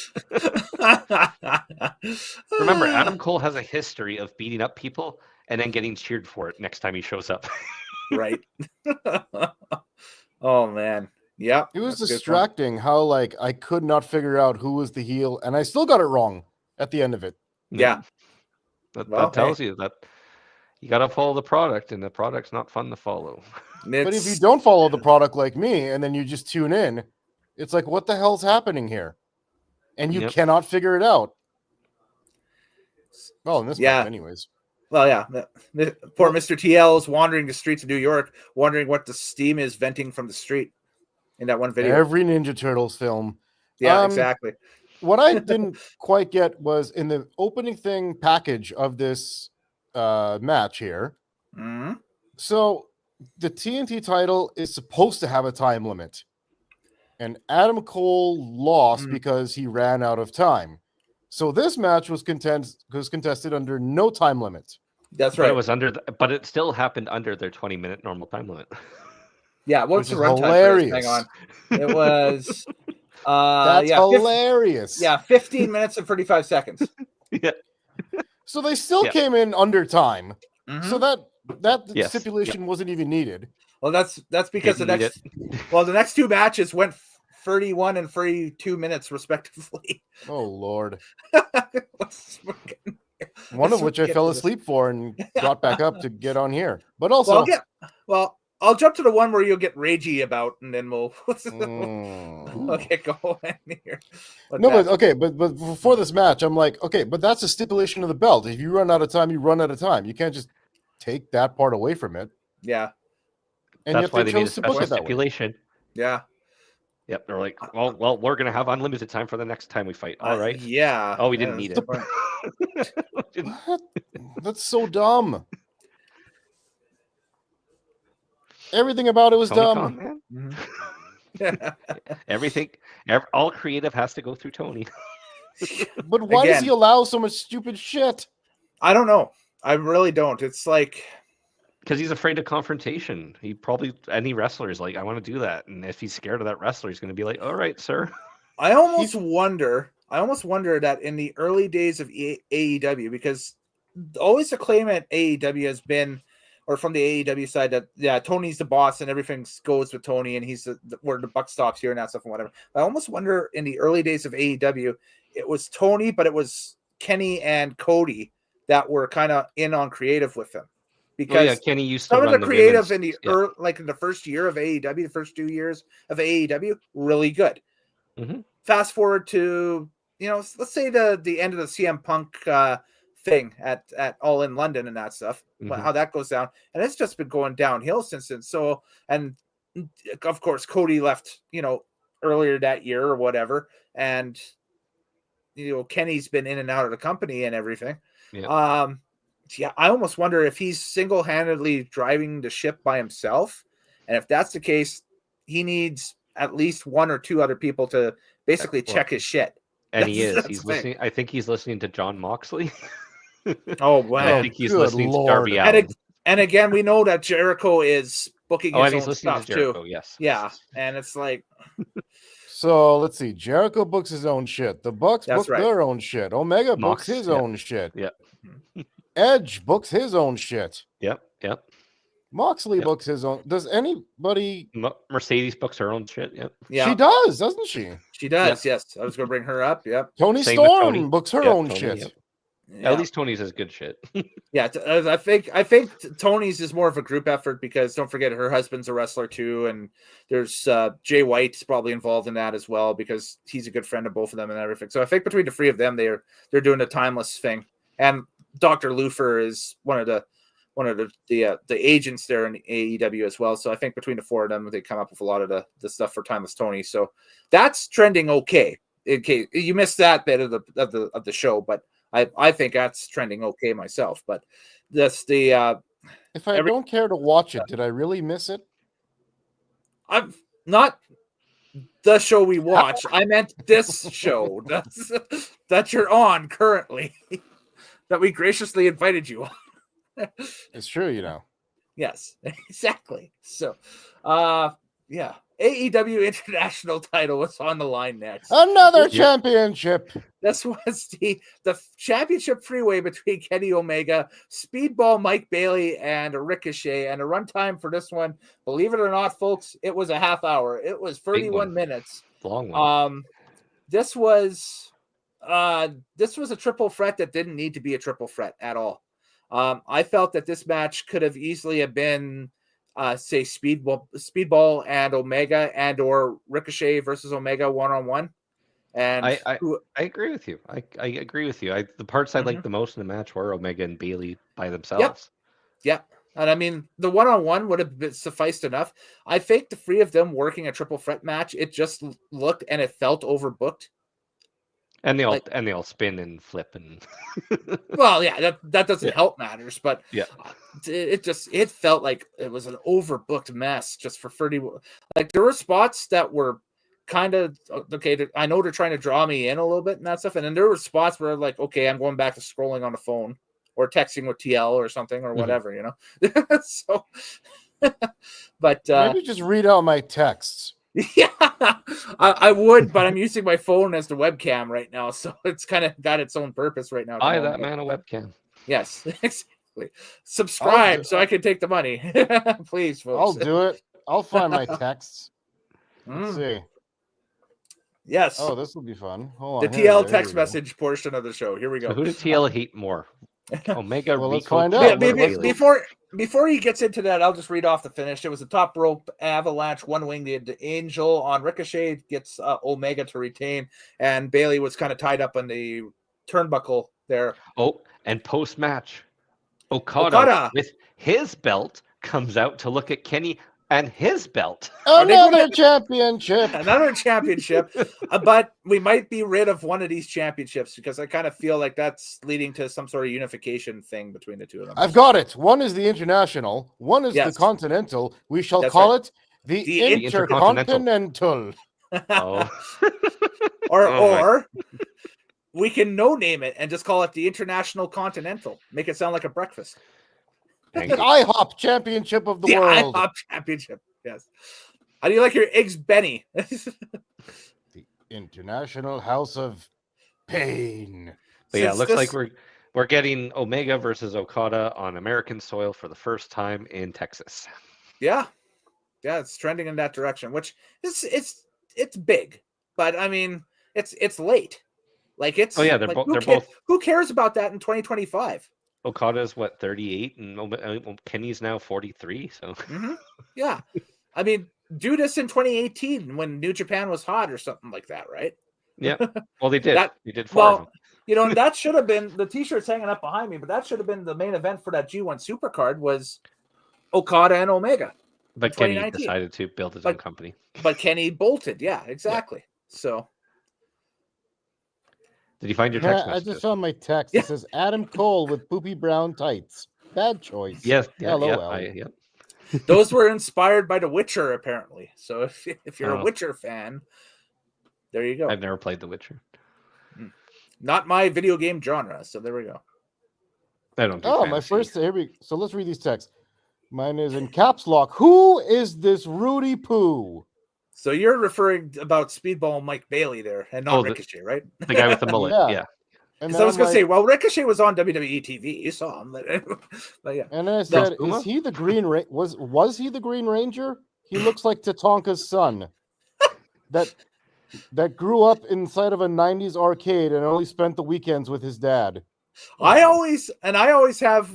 Speaker 2: Remember, Adam Cole has a history of beating up people and then getting cheered for it next time he shows up.
Speaker 1: Right. Oh man. Yeah.
Speaker 3: It was distracting how I could not figure out who was the heel, and I still got it wrong at the end of it.
Speaker 1: Yeah.
Speaker 2: That tells you that you got to follow the product, and the product's not fun to follow.
Speaker 3: But if you don't follow the product like me, and then you just tune in, it's like, what the hell's happening here? And you cannot figure it out. Well, in this point, anyways.
Speaker 1: Well, yeah. Poor Mr. TL is wandering the streets of New York, wondering what the steam is venting from the street in that one video.
Speaker 3: Every Ninja Turtles film.
Speaker 1: Yeah, exactly.
Speaker 3: What I didn't quite get was in the opening thing package of this match here.
Speaker 1: Mm-hmm.
Speaker 3: So the TNT title is supposed to have a time limit. And Adam Cole lost because he ran out of time. So this match was contested under no time limit.
Speaker 1: That's
Speaker 2: But
Speaker 1: right.
Speaker 2: it was but it still happened under their 20-minute normal time limit.
Speaker 1: Yeah, what's
Speaker 3: Which
Speaker 1: the
Speaker 3: is
Speaker 1: runtime for this?
Speaker 3: hilarious.
Speaker 1: Hang on. It was
Speaker 3: That's hilarious.
Speaker 1: 15 minutes and 35 seconds.
Speaker 2: Yeah.
Speaker 3: So they still came in under time.
Speaker 1: Mhm.
Speaker 3: So that
Speaker 2: Yes.
Speaker 3: stipulation wasn't even needed.
Speaker 1: Well, that's because
Speaker 2: Didn't
Speaker 1: the next two matches went 31 and 32 minutes respectively.
Speaker 3: Oh Lord.
Speaker 1: Let's
Speaker 3: One of which I
Speaker 1: get
Speaker 3: fell
Speaker 1: to this.
Speaker 3: asleep for and got back up to get on here. But also
Speaker 1: I'll jump to the one where you'll get ragey about, and then we'll get going here.
Speaker 3: But before this match, I'm like, okay, but that's a stipulation of the belt. If you run out of time, you run out of time. You can't just take that part away from it.
Speaker 1: Yeah.
Speaker 3: And
Speaker 2: That's
Speaker 3: yet
Speaker 2: why
Speaker 3: they
Speaker 2: they need a
Speaker 3: chose to book
Speaker 2: special
Speaker 3: it that way.
Speaker 2: stipulation.
Speaker 1: Yeah.
Speaker 2: Yep. They're like, well, we're gonna have unlimited time for the next time we fight. All right.
Speaker 1: Yeah.
Speaker 2: Oh, we didn't need it.
Speaker 3: What? That's so dumb. Everything about it was
Speaker 2: Tony
Speaker 3: dumb.
Speaker 2: Khan, man.
Speaker 1: Mm-hmm.
Speaker 2: Everything, all creative has to go through Tony.
Speaker 3: But why does
Speaker 1: Again.
Speaker 3: he allow so much stupid shit?
Speaker 1: I don't know. I really don't. It's like,
Speaker 2: Because he's afraid of confrontation. He probably, any wrestler is like, I want to do that. And if he's scared of that wrestler, he's going to be like, all right, sir.
Speaker 1: I almost wonder that in the early days of AEW, because always the claim at AEW has been, or from the AEW side, that Tony's the boss and everything goes with Tony and he's where the buck stops here and that stuff and whatever. I almost wonder in the early days of AEW, it was Tony, but it was Kenny and Cody that were kind of in on creative with him. Because
Speaker 2: Kenny used to
Speaker 1: some of
Speaker 2: run
Speaker 1: the creative
Speaker 2: women's-
Speaker 1: in the like in the first year of AEW, the first 2 years of AEW, really good.
Speaker 2: Mm-hmm.
Speaker 1: Fast forward to, let's say the end of the CM Punk thing at All in London and that stuff, how that goes down, and it's just been going downhill since then. So, and of course Cody left, earlier that year or whatever, and Kenny's been in and out of the company and everything. I almost wonder if he's single-handedly driving the ship by himself, and if that's the case, he needs at least one or two other people to basically check his shit.
Speaker 2: And he is. He's listening. I think he's listening to John Moxley.
Speaker 1: Oh wow!
Speaker 2: I think he's listening to Darby
Speaker 1: and,
Speaker 2: Allin.
Speaker 1: and again, we know that Jericho is booking his
Speaker 2: he's
Speaker 1: own
Speaker 2: listening
Speaker 1: stuff
Speaker 2: to Jericho,
Speaker 1: too.
Speaker 2: Yes.
Speaker 1: Yeah, and it's like,
Speaker 3: so let's see. Jericho books his own shit. The Bucks book their own shit. Omega books his own shit.
Speaker 2: Yeah.
Speaker 3: Edge books his own shit.
Speaker 2: Yep.
Speaker 3: Moxley books his own. Does anybody?
Speaker 2: Mercedes books her own shit. Yep.
Speaker 1: Yeah,
Speaker 3: she does, doesn't she?
Speaker 1: She does. Yes, I was going to bring her up. Yep.
Speaker 3: Tony
Speaker 2: Same with
Speaker 3: Storm
Speaker 2: Tony.
Speaker 3: books her
Speaker 2: Yep,
Speaker 3: own
Speaker 2: Tony,
Speaker 3: shit.
Speaker 2: yep.
Speaker 1: Yeah.
Speaker 2: At least Tony's has good shit.
Speaker 1: Yeah, I think Tony's is more of a group effort because don't forget her husband's a wrestler too, and there's Jay White's probably involved in that as well because he's a good friend of both of them and everything. So I think between the three of them, they're doing a timeless thing. And Dr. Lufer is one of the agents there in AEW as well. So I think between the four of them, they come up with a lot of the stuff for Timeless Tony. So that's trending okay. In case you missed that bit of the show, but I think that's trending okay myself. But that's the
Speaker 3: if I don't care to watch it, did I really miss it?
Speaker 1: I'm not the show we watch. I meant this show that you're on currently, that we graciously invited you on.
Speaker 3: It's true,
Speaker 1: Yes, exactly. So, yeah. AEW International title was on the line next.
Speaker 3: Another championship.
Speaker 1: This was the championship freeway between Kenny Omega, Speedball Mike Bailey, and Ricochet. And the runtime for this one, believe it or not, folks, it was a half hour. It was 31 minutes.
Speaker 2: Long one.
Speaker 1: This was a triple threat that didn't need to be a triple threat at all. I felt that this match could have easily have been say Speedball and Omega and or Ricochet versus Omega one-on-one. And
Speaker 2: I agree with you. I agree with you. The parts I liked the most in the match were Omega and Bailey by themselves.
Speaker 1: Yep. And I mean, the one-on-one would have sufficed enough. I think the three of them working a triple threat match, it just looked and it felt overbooked.
Speaker 2: And they all spin and flip and
Speaker 1: well, yeah, that doesn't help matters, but
Speaker 2: yeah,
Speaker 1: it felt like it was an overbooked mess just for 30. Like there were spots that were kind of okay. I know they're trying to draw me in a little bit and that stuff. And then there were spots where like, okay, I'm going back to scrolling on the phone or texting with TL or something or whatever, you know. So, but
Speaker 3: maybe just read out my texts.
Speaker 1: Yeah, I would, but I'm using my phone as the webcam right now, so it's kind of got its own purpose right now.
Speaker 2: Buy that man a webcam.
Speaker 1: Yes, exactly. Subscribe so I can take the money, please, folks.
Speaker 3: I'll do it. I'll find my texts. Let's see.
Speaker 1: Yes.
Speaker 3: Oh, this will be fun. Hold on.
Speaker 1: The TL text message portion of the show. Here we go.
Speaker 2: So who did TL hate more? Omega.
Speaker 3: Well, let's find out.
Speaker 1: Before he gets into that, I'll just read off the finish. It was a top rope avalanche, one winged angel on Ricochet, gets Omega to retain, and Bailey was kind of tied up on the turnbuckle there.
Speaker 2: Oh, and post match, Okada with his belt comes out to look at Kenny and his belt.
Speaker 3: Another championship.
Speaker 1: Another championship. But we might be rid of one of these championships because I kind of feel like that's leading to some sort of unification thing between the two of them.
Speaker 3: I've got it. One is the international. One is the continental. We shall call it the intercontinental.
Speaker 2: Oh.
Speaker 1: or we can no-name it and just call it the International Continental. Make it sound like a breakfast.
Speaker 3: The IHOP Championship of the world.
Speaker 1: IHOP Championship, yes. How do you like your eggs, Benny?
Speaker 3: The International House of Pain.
Speaker 2: But yeah, it looks like we're getting Omega versus Okada on American soil for the first time in Texas.
Speaker 1: Yeah, it's trending in that direction, which is it's big, but I mean it's late. Like it's
Speaker 2: they're
Speaker 1: like,
Speaker 2: both.
Speaker 1: Who cares about that in 2025?
Speaker 2: Okada's 38 and Kenny's now 43. So
Speaker 1: yeah, I mean, do this in 2018 when New Japan was hot or something like that, right?
Speaker 2: Yeah. Well, they did. They did four of them.
Speaker 1: You know, that should have been the T-shirts hanging up behind me, but that should have been the main event for that G1 Supercard was Okada and Omega.
Speaker 2: But Kenny decided to build his own company.
Speaker 1: But Kenny bolted. Yeah, exactly. Yeah. So.
Speaker 2: Did you find your text message?
Speaker 3: I just found my text. It says Adam Cole with poopy brown tights. Bad choice.
Speaker 2: Yes.
Speaker 1: LOL. Those were inspired by The Witcher, apparently. So if you're a Witcher fan, there you go.
Speaker 2: I've never played The Witcher.
Speaker 1: Not my video game genre. So there we go.
Speaker 2: I don't.
Speaker 3: My first. So let's read these texts. Mine is in caps lock. Who is this Rudy Poo?
Speaker 1: So you're referring about Speedball Mike Bailey there, and not Ricochet, right?
Speaker 2: The guy with the mullet, yeah.
Speaker 1: And I was going to say, well, Ricochet was on WWE TV. You saw him, but yeah.
Speaker 3: And then I said, "Is he the Green Was he the Green Ranger? He looks like Tatanka's son, that grew up inside of a '90s arcade and only spent the weekends with his dad."
Speaker 1: I always have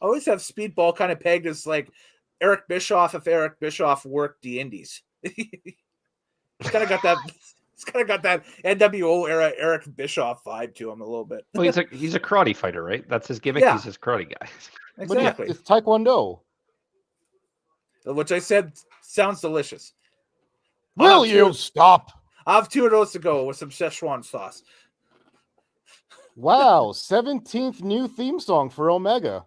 Speaker 1: Speedball kind of pegged as like Eric Bischoff if Eric Bischoff worked the indies. He's kind of got that. He's kind of got that NWO era Eric Bischoff vibe to him a little bit.
Speaker 2: Well, he's a karate fighter, right? That's his gimmick.
Speaker 1: Yeah.
Speaker 2: He's his karate guy.
Speaker 1: Exactly.
Speaker 3: It's Taekwondo,
Speaker 1: which I said sounds delicious.
Speaker 3: Will you stop?
Speaker 1: I have 2 of those to go with some Szechuan sauce.
Speaker 3: Wow, 17th new theme song for Omega.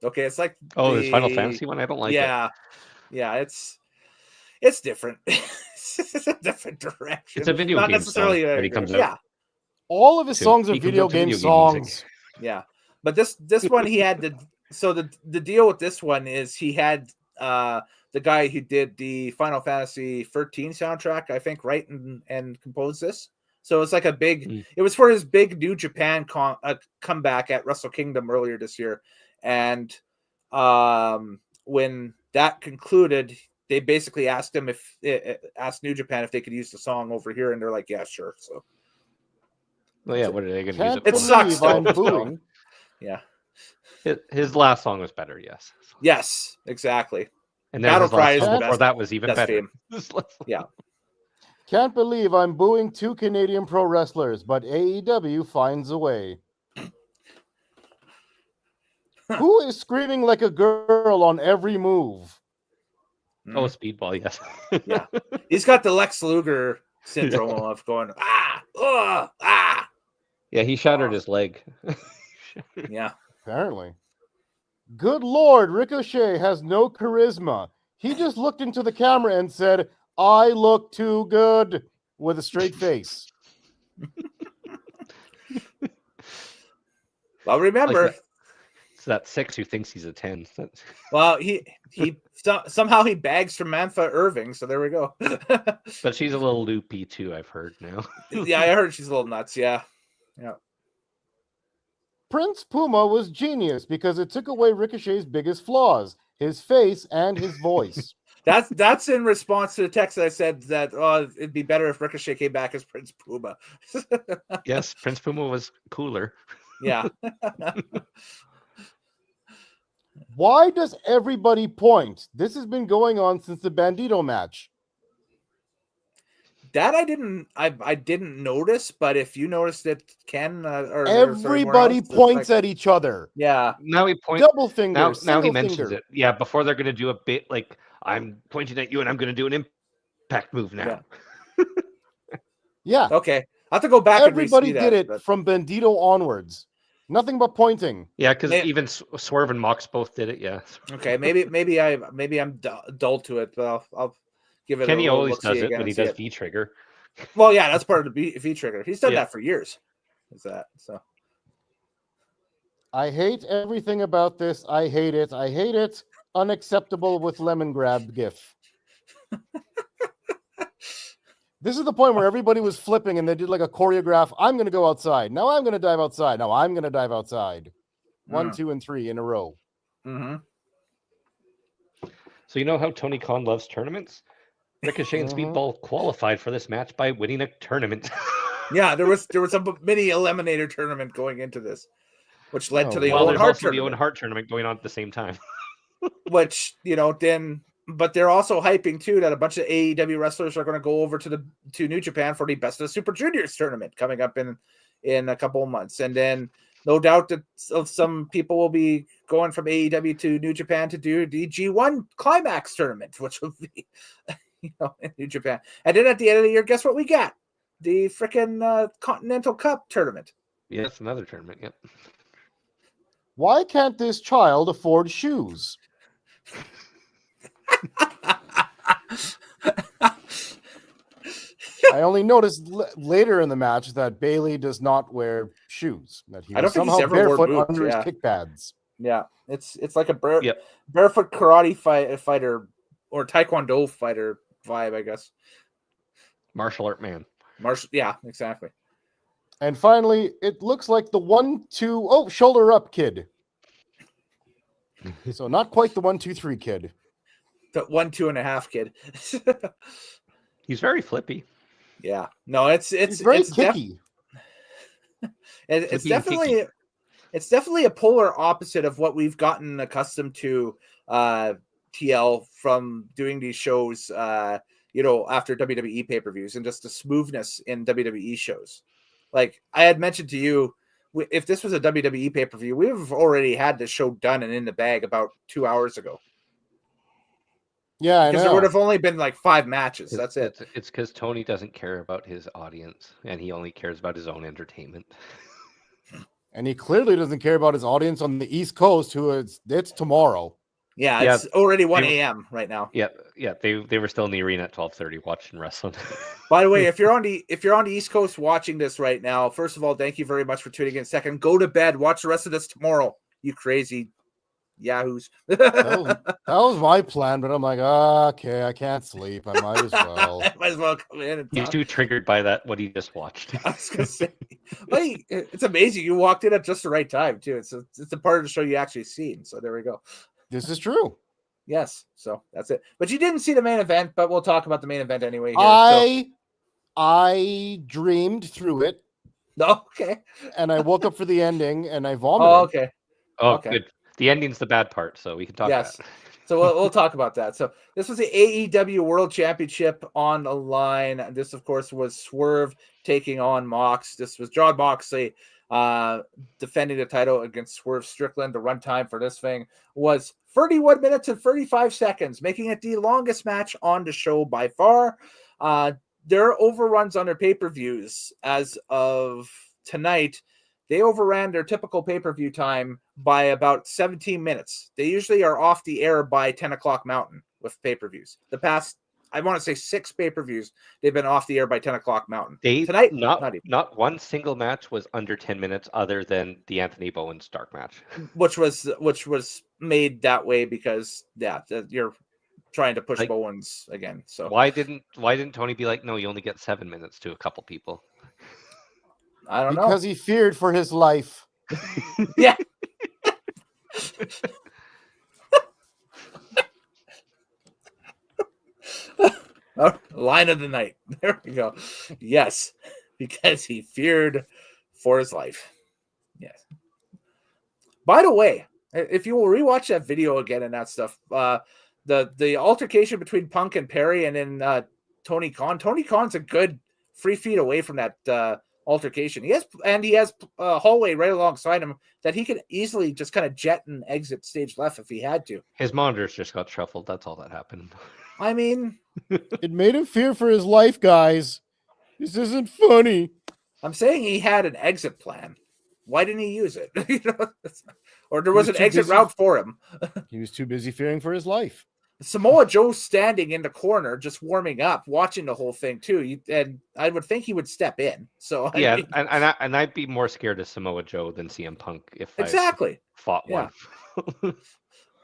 Speaker 1: Okay, it's like
Speaker 2: this Final Fantasy one. I don't like it.
Speaker 1: Yeah, it's different. It's a different direction.
Speaker 2: It's a video game necessarily song that he comes out.
Speaker 3: All of his songs are video game songs.
Speaker 1: Yeah, but this one he had the deal with this one is he had the guy who did the Final Fantasy 13 soundtrack, I think, write and compose this. So it's like a big. It was for his big New Japan comeback at Wrestle Kingdom earlier this year, and when that concluded, they basically asked New Japan if they could use the song over here, and they're like, "Yeah, sure." So,
Speaker 2: well, yeah, what are they going to use it for?
Speaker 1: It sucks. Though. Yeah,
Speaker 2: his last song was better. Yes.
Speaker 1: Yes, exactly.
Speaker 2: And then Battle Cry is the best. Or that was even better.
Speaker 1: Yeah.
Speaker 3: Can't believe I'm booing 2 Canadian pro wrestlers, but AEW finds a way. Who is screaming like a girl on every move?
Speaker 2: Oh, Speedball, yes.
Speaker 1: Yeah. He's got the Lex Luger syndrome of going, ah.
Speaker 2: Yeah, he shattered his leg.
Speaker 1: Yeah.
Speaker 3: Apparently. Good Lord, Ricochet has no charisma. He just looked into the camera and said, I look too good with a straight face.
Speaker 1: Well, remember,
Speaker 2: It's that 6 who thinks he's a 10.
Speaker 1: well, he somehow he bags Samantha Irving, so there we go.
Speaker 2: But she's a little loopy too, I've heard now.
Speaker 1: Yeah, I heard she's a little nuts. Yeah.
Speaker 3: Prince Puma was genius because it took away Ricochet's biggest flaws, his face and his voice.
Speaker 1: That's in response to the text that I said that it'd be better if Ricochet came back as Prince Puma.
Speaker 2: Yes, Prince Puma was cooler.
Speaker 1: Yeah.
Speaker 3: Why does everybody point? This has been going on since the Bandito match.
Speaker 1: That I didn't notice, but if you noticed it, Ken,
Speaker 3: Everybody points at each other.
Speaker 1: Yeah.
Speaker 2: Now he points.
Speaker 3: Double finger.
Speaker 2: Now he mentions
Speaker 3: finger.
Speaker 2: it. Yeah, before they're going to do a bit like I'm pointing at you and I'm going to do an impact move now.
Speaker 3: Yeah.
Speaker 1: Okay. I have to go back.
Speaker 3: Everybody
Speaker 1: and
Speaker 3: did it from Bandito onwards. Nothing but pointing.
Speaker 2: Yeah, because even Swerve and Mox both did it. Yeah.
Speaker 1: Okay. Maybe I'm dull to it, but I'll give it.
Speaker 2: Kenny always does it when he does V trigger.
Speaker 1: Well, yeah, that's part of the V trigger. He's done that for years. Is that so?
Speaker 3: I hate everything about this. I hate it. I hate it. Unacceptable with lemon grab gif. This is the point where everybody was flipping and they did like a choreograph. I'm going to go outside. Now I'm going to dive outside. Now I'm going to dive outside. 1, 2, and 3 in a row.
Speaker 1: Mm-hmm.
Speaker 2: So you know how Tony Khan loves tournaments? Ricochet and Speedball qualified for this match by winning a tournament.
Speaker 1: Yeah, there was a mini eliminator tournament going into this, which led to the
Speaker 2: Owen Hart
Speaker 1: tournament.
Speaker 2: The Owen Hart tournament going on at the same time.
Speaker 1: Which, but they're also hyping too that a bunch of AEW wrestlers are going to go over to New Japan for the Best of Super Juniors tournament coming up in a couple of months, and then no doubt that some people will be going from AEW to New Japan to do the G1 Climax tournament, which will be in New Japan. And then at the end of the year, guess what we got? The freaking Continental Cup tournament.
Speaker 2: Yes, another tournament. Yep.
Speaker 3: Why can't this child afford shoes? I only noticed later in the match that Bailey does not wear shoes. That he was somehow barefoot under his kick pads.
Speaker 1: Yeah, it's like a barefoot karate fighter or taekwondo fighter vibe, I guess.
Speaker 2: Martial art man.
Speaker 1: Yeah, exactly.
Speaker 3: And finally, it looks like the 1-2 shoulder up kid. So not quite the 1-2-3 kid.
Speaker 1: The 1, 2.5 kid.
Speaker 2: He's very flippy.
Speaker 1: Yeah. No, it's
Speaker 3: very kicky.
Speaker 1: It's definitely a polar opposite of what we've gotten accustomed to TL from doing these shows after WWE pay-per-views and just the smoothness in WWE shows. Like I had mentioned to you, if this was a WWE pay-per-view, we would have already had the show done and in the bag about 2 hours ago.
Speaker 3: Yeah,
Speaker 1: because there would have only been like 5 matches. That's it.
Speaker 2: It's because Tony doesn't care about his audience, and he only cares about his own entertainment.
Speaker 3: And he clearly doesn't care about his audience on the East Coast, it's tomorrow.
Speaker 1: Yeah, it's already 1 a.m. right now.
Speaker 2: Yeah. They were still in the arena at 12:30 watching wrestling.
Speaker 1: By the way, if you're on the East Coast watching this right now, first of all, thank you very much for tuning in. Second, go to bed. Watch the rest of this tomorrow. You crazy yahoos.
Speaker 3: that was my plan, but I'm like, okay, I can't sleep. I might as well.
Speaker 1: I might as well come in. And
Speaker 2: He's too triggered by what he just watched.
Speaker 1: I was gonna say, it's amazing. You walked in at just the right time too. It's a part of the show you actually seen. So there we go.
Speaker 3: This is true.
Speaker 1: Yes. So that's it. But you didn't see the main event, but we'll talk about the main event anyway. Here.
Speaker 3: I dreamed through it.
Speaker 1: Okay.
Speaker 3: And I woke up for the ending and I vomited.
Speaker 1: Oh, okay.
Speaker 2: Okay. Good. The ending's the bad part, so we can talk about it.
Speaker 1: So we'll talk about that. So this was the AEW World Championship on the line. This, of course, was Swerve taking on Mox. This was John Moxley defending the title against Swerve Strickland. The runtime for this thing was 31 minutes and 35 seconds, making it the longest match on the show by far. Their overruns on their pay-per-views as of tonight, they overran their typical pay-per-view time by about 17 minutes. They usually are off the air by 10 o'clock Mountain with pay-per-views. The past, I want to say 6 pay-per-views. They've been off the air by 10 o'clock Mountain.
Speaker 2: They
Speaker 1: Tonight,
Speaker 2: not one single match was under 10 minutes other than the Anthony Bowens dark match.
Speaker 1: Which was made that way because you're trying to push Bowens again. So
Speaker 2: why didn't Tony be like, no, you only get 7 minutes to a couple people?
Speaker 1: I don't know.
Speaker 3: Because he feared for his life.
Speaker 1: Yeah. Line of the night. There we go. Yes, because he feared for his life. Yes. By the way, if you will rewatch that video again and that stuff, the altercation between Punk and Perry and then Tony Khan. Tony Khan's a good 3 feet away from that altercation. He has a hallway right alongside him that he could easily just kind of jet and exit stage left if he had to.
Speaker 2: His monitors just got shuffled. That's all that happened.
Speaker 1: I mean,
Speaker 3: it made him fear for his life, guys. This isn't funny.
Speaker 1: I'm saying he had an exit plan. Why didn't he use it? Or there was an exit route for him.
Speaker 3: He was too busy fearing for his life.
Speaker 1: Samoa Joe standing in the corner, just warming up, watching the whole thing too. And I would think he would step in. So
Speaker 2: yeah, and I'd be more scared of Samoa Joe than CM Punk if I fought one.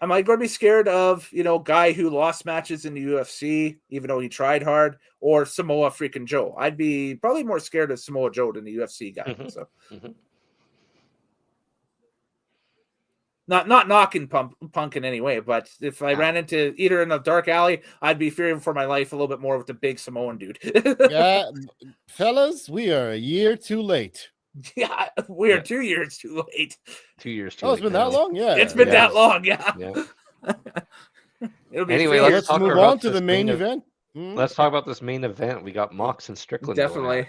Speaker 1: Am I going to be scared of, guy who lost matches in the UFC, even though he tried hard, or Samoa freaking Joe? I'd be probably more scared of Samoa Joe than the UFC guy.
Speaker 2: Mm-hmm.
Speaker 1: So,
Speaker 2: mm-hmm.
Speaker 1: not knocking Punk in any way, but if I ran into either in a dark alley, I'd be fearing for my life a little bit more with the big Samoan dude.
Speaker 3: Yeah, fellas, we are a year too late.
Speaker 1: Yeah, we are 2 years too late.
Speaker 2: 2 years too
Speaker 3: late. Oh,
Speaker 2: late.
Speaker 3: It's been that long? Yeah.
Speaker 1: It's been that long, yeah.
Speaker 2: Anyway,
Speaker 3: let's move on to the main event.
Speaker 2: Let's talk about this main event. We got Mox and Strickland.
Speaker 1: Definitely.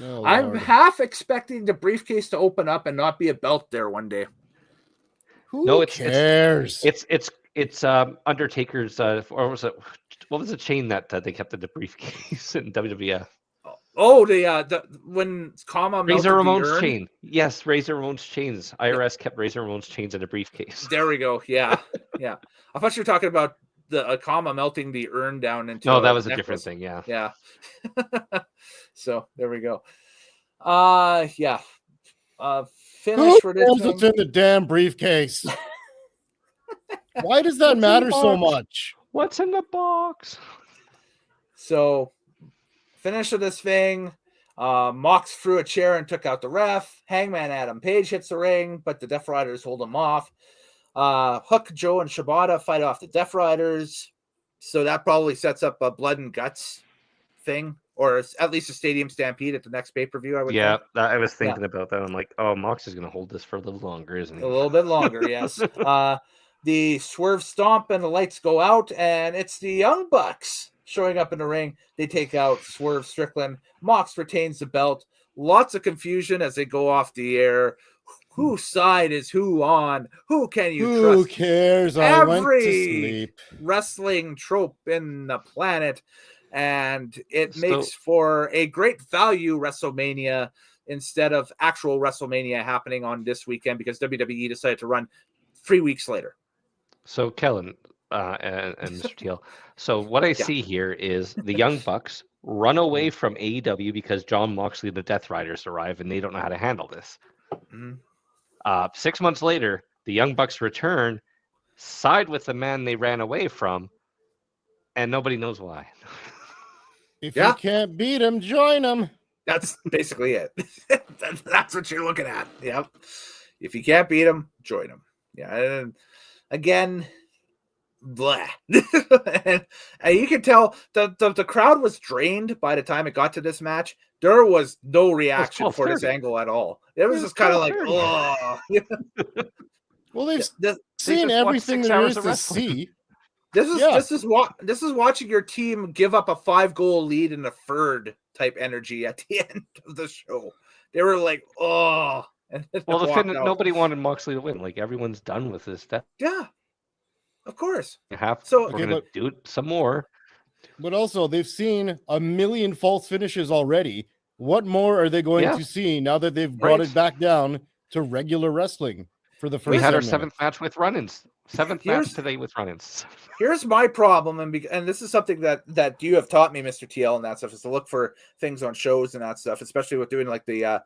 Speaker 3: Oh,
Speaker 1: I'm half expecting the briefcase to open up and not be a belt there one day.
Speaker 3: Who cares?
Speaker 2: It's Undertaker's or what was the chain that they kept in the briefcase in WWF?
Speaker 1: Oh, the when Kama
Speaker 2: Razor Ramon's chain. Yes, Razor Ramon's chains. IRS kept Razor Ramon's chains in a briefcase.
Speaker 1: There we go. Yeah, yeah. I thought you were talking about the Kama melting the urn down into.
Speaker 2: No, that was a different thing. Yeah.
Speaker 1: Yeah. So there we go. Yeah. Finish for this.
Speaker 3: What's in the damn briefcase? Why does that matter so much?
Speaker 2: What's in the box?
Speaker 1: So, finish of this thing. Mox threw a chair and took out the ref. Hangman Adam Page hits the ring, but the Death Riders hold him off. Hook, Joe, and Shibata fight off the Death Riders. So that probably sets up a blood and guts thing, or at least a stadium stampede at the next pay-per-view, I would think.
Speaker 2: I was thinking about that. I'm like, oh, Mox is going to hold this for a little longer, isn't he?
Speaker 1: A little bit longer, yes. The swerve stomp and the lights go out, and it's the Young Bucks showing up in the ring. They take out Swerve Strickland. Mox retains the belt. Lots of confusion as they go off the air. Whose side is who on? Who can you trust?
Speaker 3: Who cares? I went to sleep.
Speaker 1: Wrestling trope in the planet, and it makes for a great value WrestleMania instead of actual WrestleMania happening on this weekend because WWE decided to run 3 weeks later.
Speaker 2: So Kellen and Mr. Teal. So what I see here is the Young Bucks run away from AEW because John Moxley and the Death Riders arrive and they don't know how to handle this.
Speaker 1: Mm-hmm.
Speaker 2: 6 months later, the Young Bucks return, side with the man they ran away from, and nobody knows why.
Speaker 3: If you can't beat him, join him.
Speaker 1: That's basically it. That's what you're looking at. Yep. If you can't beat him, join him. Yeah. And again, blah. And you can tell the crowd was drained by the time it got to this match. There was no reaction for this angle at all. It was just kind of like, oh.
Speaker 3: Well, they've seen everything there is to see.
Speaker 1: This is watching your team give up a 5-goal lead in the third type energy at the end of the show. They were like, oh.
Speaker 2: Well, nobody wanted Moxley to win. Like everyone's done with this stuff.
Speaker 1: Yeah, of course.
Speaker 2: We're gonna do it some more.
Speaker 3: But also, they've seen a million false finishes already. What more are they going to see now that they've brought it back down to regular wrestling for the first time?
Speaker 2: We had our 7th match with run-ins. 7th match today with run-ins.
Speaker 1: Here's my problem, and this is something that you have taught me, Mr. TL, and that stuff, is to look for things on shows and that stuff, especially with doing like the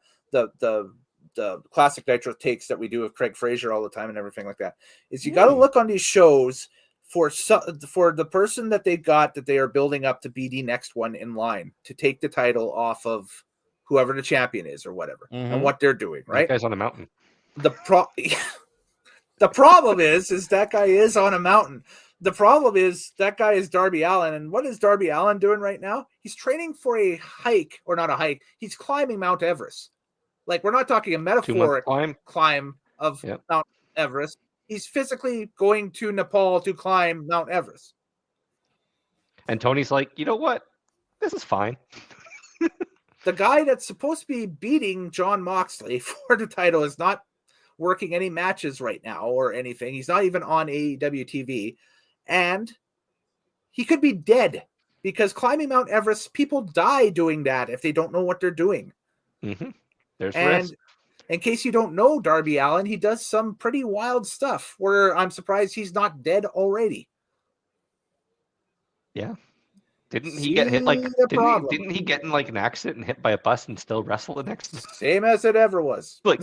Speaker 1: classic Nitro takes that we do with Craig Fraser all the time and everything like that. Is you got to look on these shows for the person that they are building up to be the next one in line to take the title off of whoever the champion is or whatever, and what they're doing. Right,
Speaker 2: that guy's on a mountain.
Speaker 1: The problem is that guy is on a mountain. The problem is that guy is Darby Allin. And what is Darby Allin doing right now? He's training for a hike, or not a hike. He's climbing Mount Everest. Like, we're not talking a metaphoric climb of Mount Everest. He's physically going to Nepal to climb Mount Everest.
Speaker 2: And Tony's like, you know what? This is fine.
Speaker 1: The guy that's supposed to be beating Jon Moxley for the title is not working any matches right now or anything. He's not even on AEW TV. And he could be dead, because climbing Mount Everest, people die doing that if they don't know what they're doing.
Speaker 2: Mm-hmm. There's risk.
Speaker 1: In case you don't know Darby Allin, he does some pretty wild stuff where I'm surprised he's not dead already.
Speaker 2: Yeah. Didn't he get hit didn't he get in like an accident and hit by a bus and still wrestle the next?
Speaker 1: Same as it ever was.
Speaker 2: Like,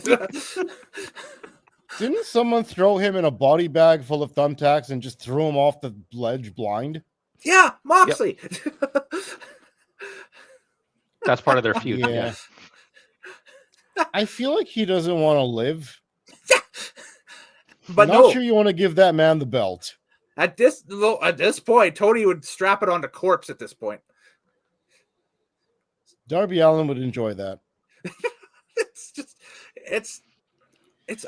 Speaker 3: didn't someone throw him in a body bag full of thumbtacks and just throw him off the ledge blind?
Speaker 1: Yeah, Moxley. Yep.
Speaker 2: That's part of their feud. Yeah.
Speaker 3: I feel like he doesn't want to live.
Speaker 1: But
Speaker 3: not sure you want to give that man the belt.
Speaker 1: At this point, Tony would strap it on the corpse at this point.
Speaker 3: Darby Allin would enjoy that.
Speaker 1: It's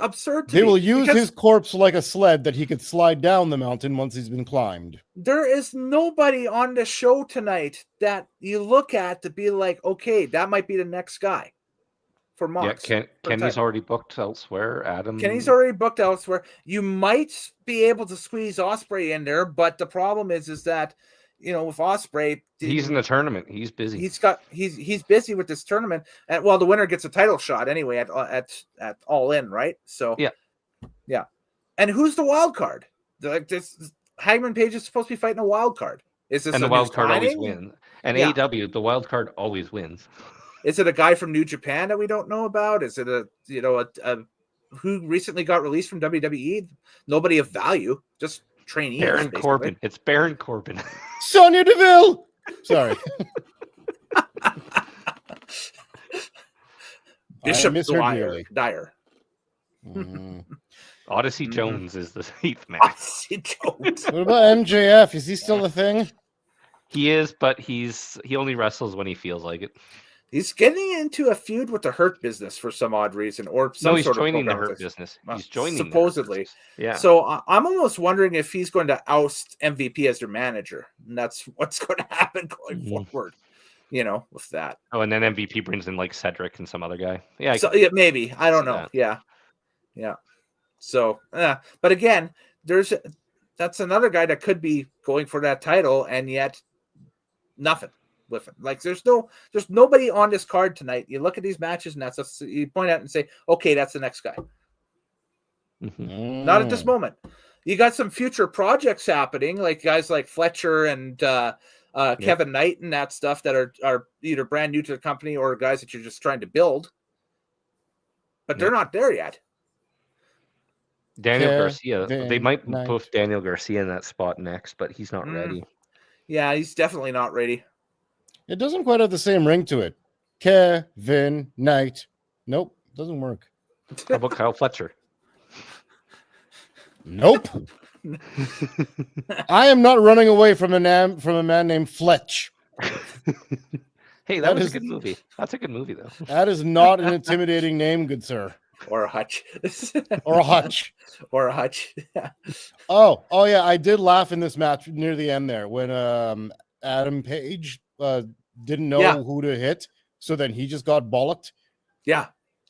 Speaker 1: absurd.
Speaker 3: They will use his corpse like a sled that he could slide down the mountain once he's been climbed.
Speaker 1: There is nobody on the show tonight that you look at to be like, okay, that might be the next guy for Mox.
Speaker 2: Yeah, Kenny's already booked elsewhere.
Speaker 1: Kenny's already booked elsewhere. You might be able to squeeze Ospreay in there, but the problem is that, you know, with Ospreay,
Speaker 2: he's in the tournament. He's busy.
Speaker 1: He's busy with this tournament, and the winner gets a title shot anyway at All In, right? So yeah. And who's the wild card? Like, this Hangman Page is supposed to be fighting a wild card. Is this?
Speaker 2: And the wild card always wins. And AEW, the wild card always wins.
Speaker 1: Is it a guy from New Japan that we don't know about? Is it a who recently got released from WWE? Nobody of value, just trainees.
Speaker 2: Baron Corbin. It's Baron Corbin.
Speaker 3: Sonya Deville. Sorry.
Speaker 1: Bishop Dyer.
Speaker 2: Odyssey Jones is the 8th man.
Speaker 1: Odyssey Jones.
Speaker 3: What about MJF? Is he still a thing?
Speaker 2: He is, but he only wrestles when he feels like it.
Speaker 1: He's getting into a feud with the Hurt Business for some odd reason, or some
Speaker 2: he's
Speaker 1: sort
Speaker 2: joining
Speaker 1: of
Speaker 2: the Hurt Business. He's joining
Speaker 1: supposedly.
Speaker 2: Yeah.
Speaker 1: So I'm almost wondering if he's going to oust MVP as their manager, and that's what's going to happen going forward. You know, with that.
Speaker 2: Oh, and then MVP brings in like Cedric and some other guy. Yeah.
Speaker 1: Maybe. I don't know. That. Yeah. So, but again, that's another guy that could be going for that title, and yet nothing with him. Like, there's nobody on this card tonight. You look at these matches, and you point out and say, okay, that's the next guy.
Speaker 2: Mm-hmm.
Speaker 1: Not at this moment. You got some future projects happening, like guys like Fletcher and Kevin Knight and that stuff that are either brand new to the company or guys that you're just trying to build, but they're not there yet.
Speaker 2: Daniel Garcia. They might put Daniel Garcia in that spot next, but he's not ready.
Speaker 1: Yeah, he's definitely not ready.
Speaker 3: It doesn't quite have the same ring to it. Kevin Knight. Nope, doesn't work.
Speaker 2: How about Kyle Fletcher?
Speaker 3: Nope. I am not running away from a man named Fletch.
Speaker 2: Hey, that was a good movie. That's a good movie, though.
Speaker 3: That is not an intimidating name, good sir.
Speaker 1: Or a Hutch.
Speaker 3: Or a Hutch.
Speaker 1: Or a Hutch. Yeah.
Speaker 3: Oh, yeah. I did laugh in this match near the end there when Adam Page didn't know who to hit, so then he just got bollocked.
Speaker 1: Yeah,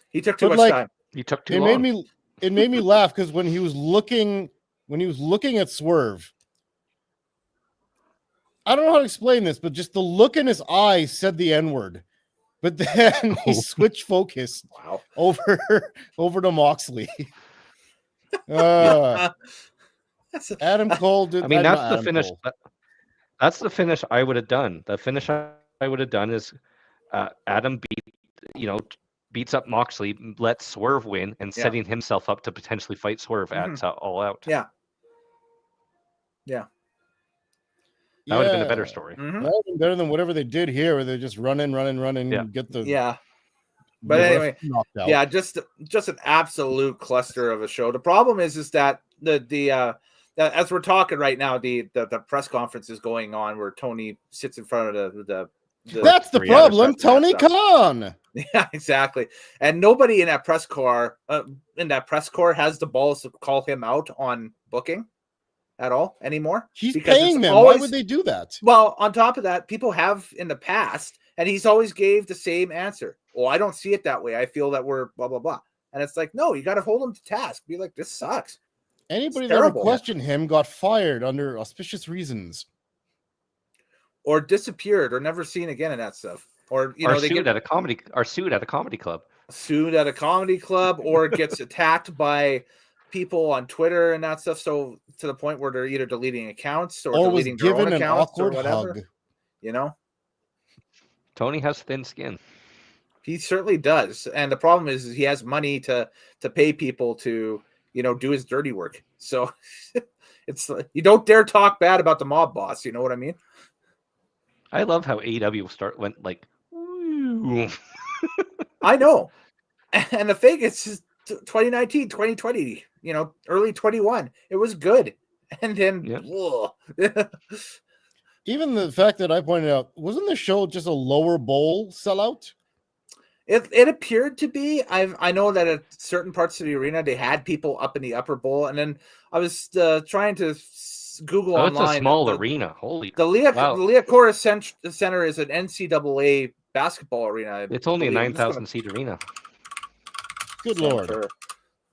Speaker 1: he took too much time.
Speaker 2: He took too long.
Speaker 3: It made me laugh because when he was looking at Swerve, I don't know how to explain this, but just the look in his eye said the N-word. But then he switched focus over to Moxley. Adam Cole did.
Speaker 2: I mean, that's the
Speaker 3: Adam
Speaker 2: finish.
Speaker 3: Cole.
Speaker 2: That's the finish I would have done. The finish I would have done is Adam beats up Moxley, lets Swerve win, and setting himself up to potentially fight Swerve at All Out.
Speaker 1: Yeah.
Speaker 2: That would have been a better story.
Speaker 3: That would have been better than whatever they did here, where they just run in, and get the
Speaker 1: But anyway,
Speaker 3: knocked out.
Speaker 1: yeah, just an absolute cluster of a show. The problem is that the as we're talking right now, the press conference is going on where Tony sits in front of the
Speaker 3: that's the problem. Tony Khan.
Speaker 1: Yeah, exactly. And nobody in that press corps has the balls to call him out on booking at all anymore.
Speaker 3: He's paying them. Why would they do that?
Speaker 1: Well, on top of that, people have in the past, and he's always gave the same answer. Well, I don't see it that way. I feel that we're blah, blah, blah. And it's like, no, you got to hold him to task. Be like, this sucks.
Speaker 3: Anybody that ever questioned him got fired under auspicious reasons.
Speaker 1: Or disappeared or never seen again in that stuff. Or, they
Speaker 2: sued at a comedy club.
Speaker 1: Sued at a comedy club or gets attacked by people on Twitter and that stuff. So to the point where they're either deleting accounts or deleting their own accounts or whatever. Hug.
Speaker 2: Tony has thin skin.
Speaker 1: He certainly does. And the problem is he has money to pay people to, do his dirty work. So it's you don't dare talk bad about the mob boss. You know what I mean?
Speaker 2: I love how AEW went like, ooh.
Speaker 1: I know. And the thing is 2019, 2020, early 21. It was good. And then
Speaker 3: even the fact that I pointed out, wasn't the show just a lower bowl sellout?
Speaker 1: It appeared to be. I know that at certain parts of the arena they had people up in the upper bowl, and then I was trying to Google online.
Speaker 2: It's a small arena. Holy
Speaker 1: the Liacouras Center is an NCAA basketball arena.
Speaker 2: It's only a 9,000 seat arena.
Speaker 3: Good Lord,